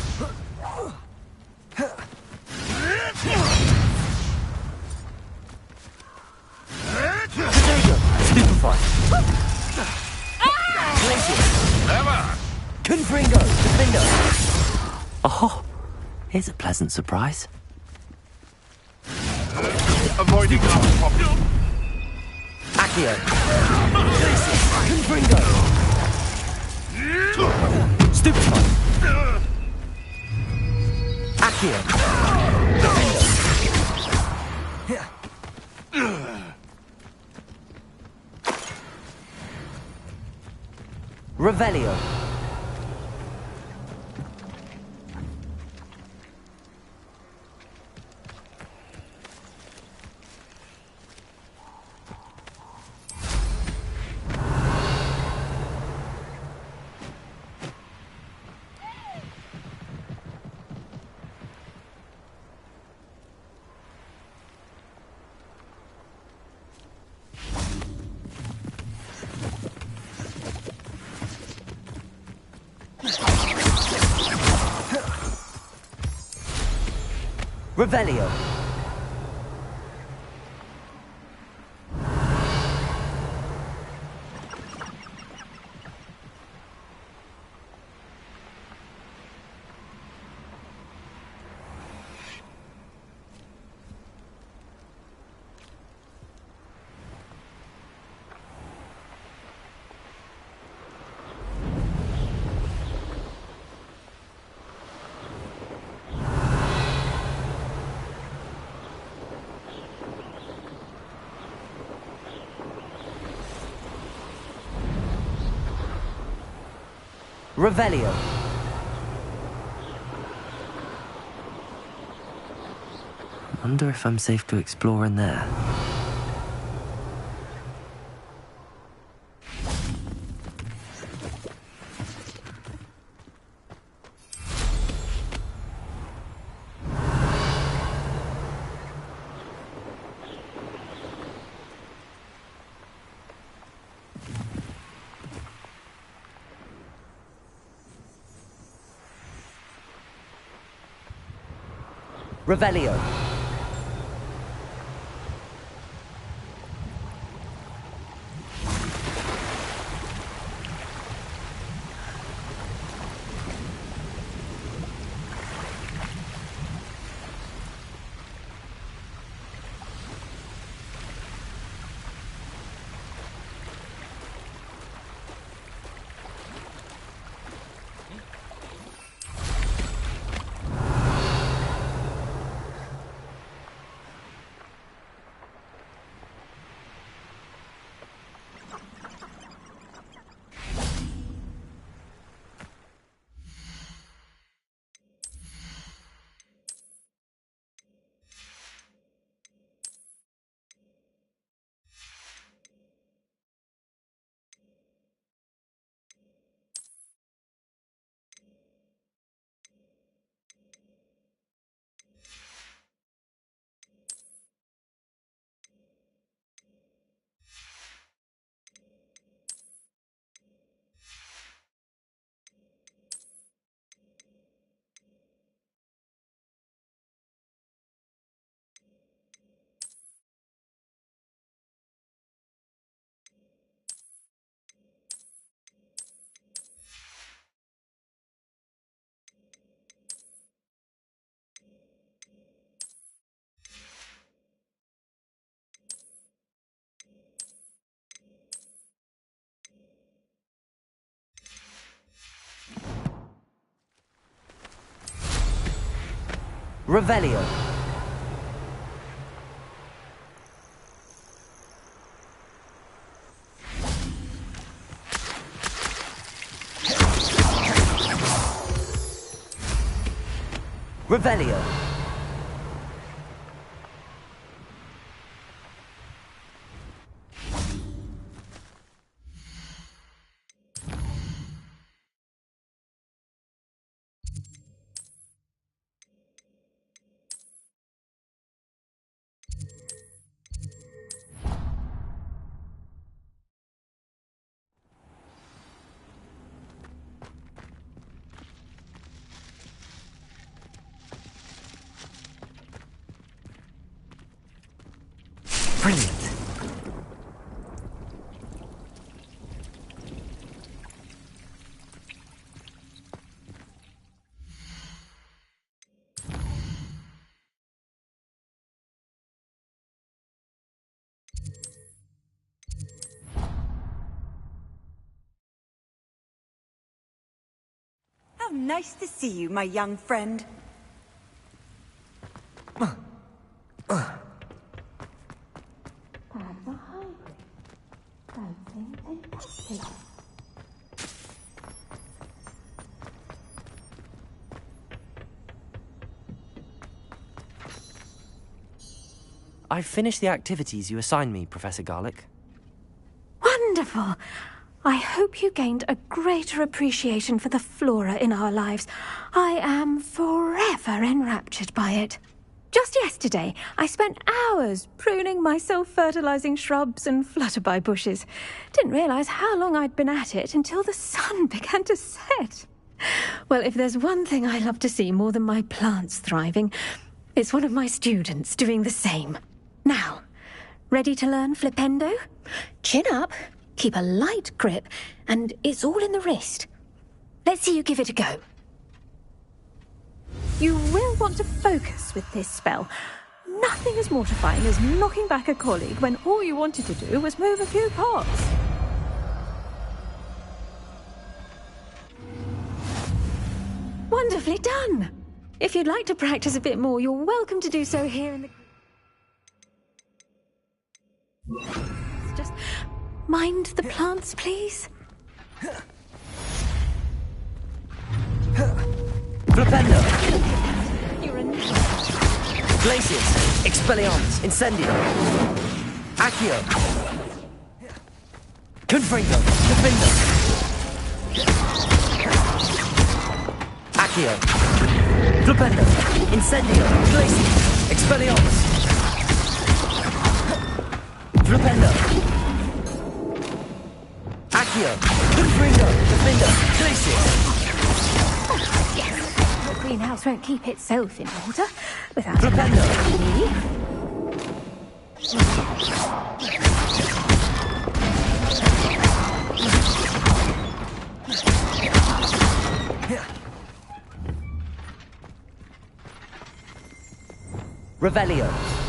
Glacius. Confringo. Defendo. Oh, here's a pleasant surprise. Avoiding our problem. Accio. Confringo. Stupefy. Accio. Defendo. Revelio. Revelio. Revelio. Wonder if I'm safe to explore in there. Revelio. Revelio. Revelio. Brilliant. How nice to see you, my young friend. I've finished the activities you assigned me, Professor Garlick. Wonderful. I hope you gained a greater appreciation for the flora in our lives. I am forever enraptured by it. Just yesterday, I spent hours pruning my self-fertilizing shrubs and flutterby bushes. Didn't realize how long I'd been at it until the sun began to set. Well, if there's one thing I love to see more than my plants thriving, it's one of my students doing the same. Now, ready to learn Flipendo? Chin up, keep a light grip, and it's all in the wrist. Let's see you give it a go. You will want to focus with this spell. Nothing as mortifying as knocking back a colleague when all you wanted to do was move a few pots. Wonderfully done. If you'd like to practice a bit more, you're welcome to do so here in the... Just mind the plants, please. Flipendo! You're a... Glacius! Expelliarmus! Incendio! Accio! Confringo! Defendo! Accio! Flipendo! Incendio! Glacius! Expelliarmus! Flipendo! Accio! Confringo! Defendo! Glacius! greenhouse won't keep itself in order without me. Revelio.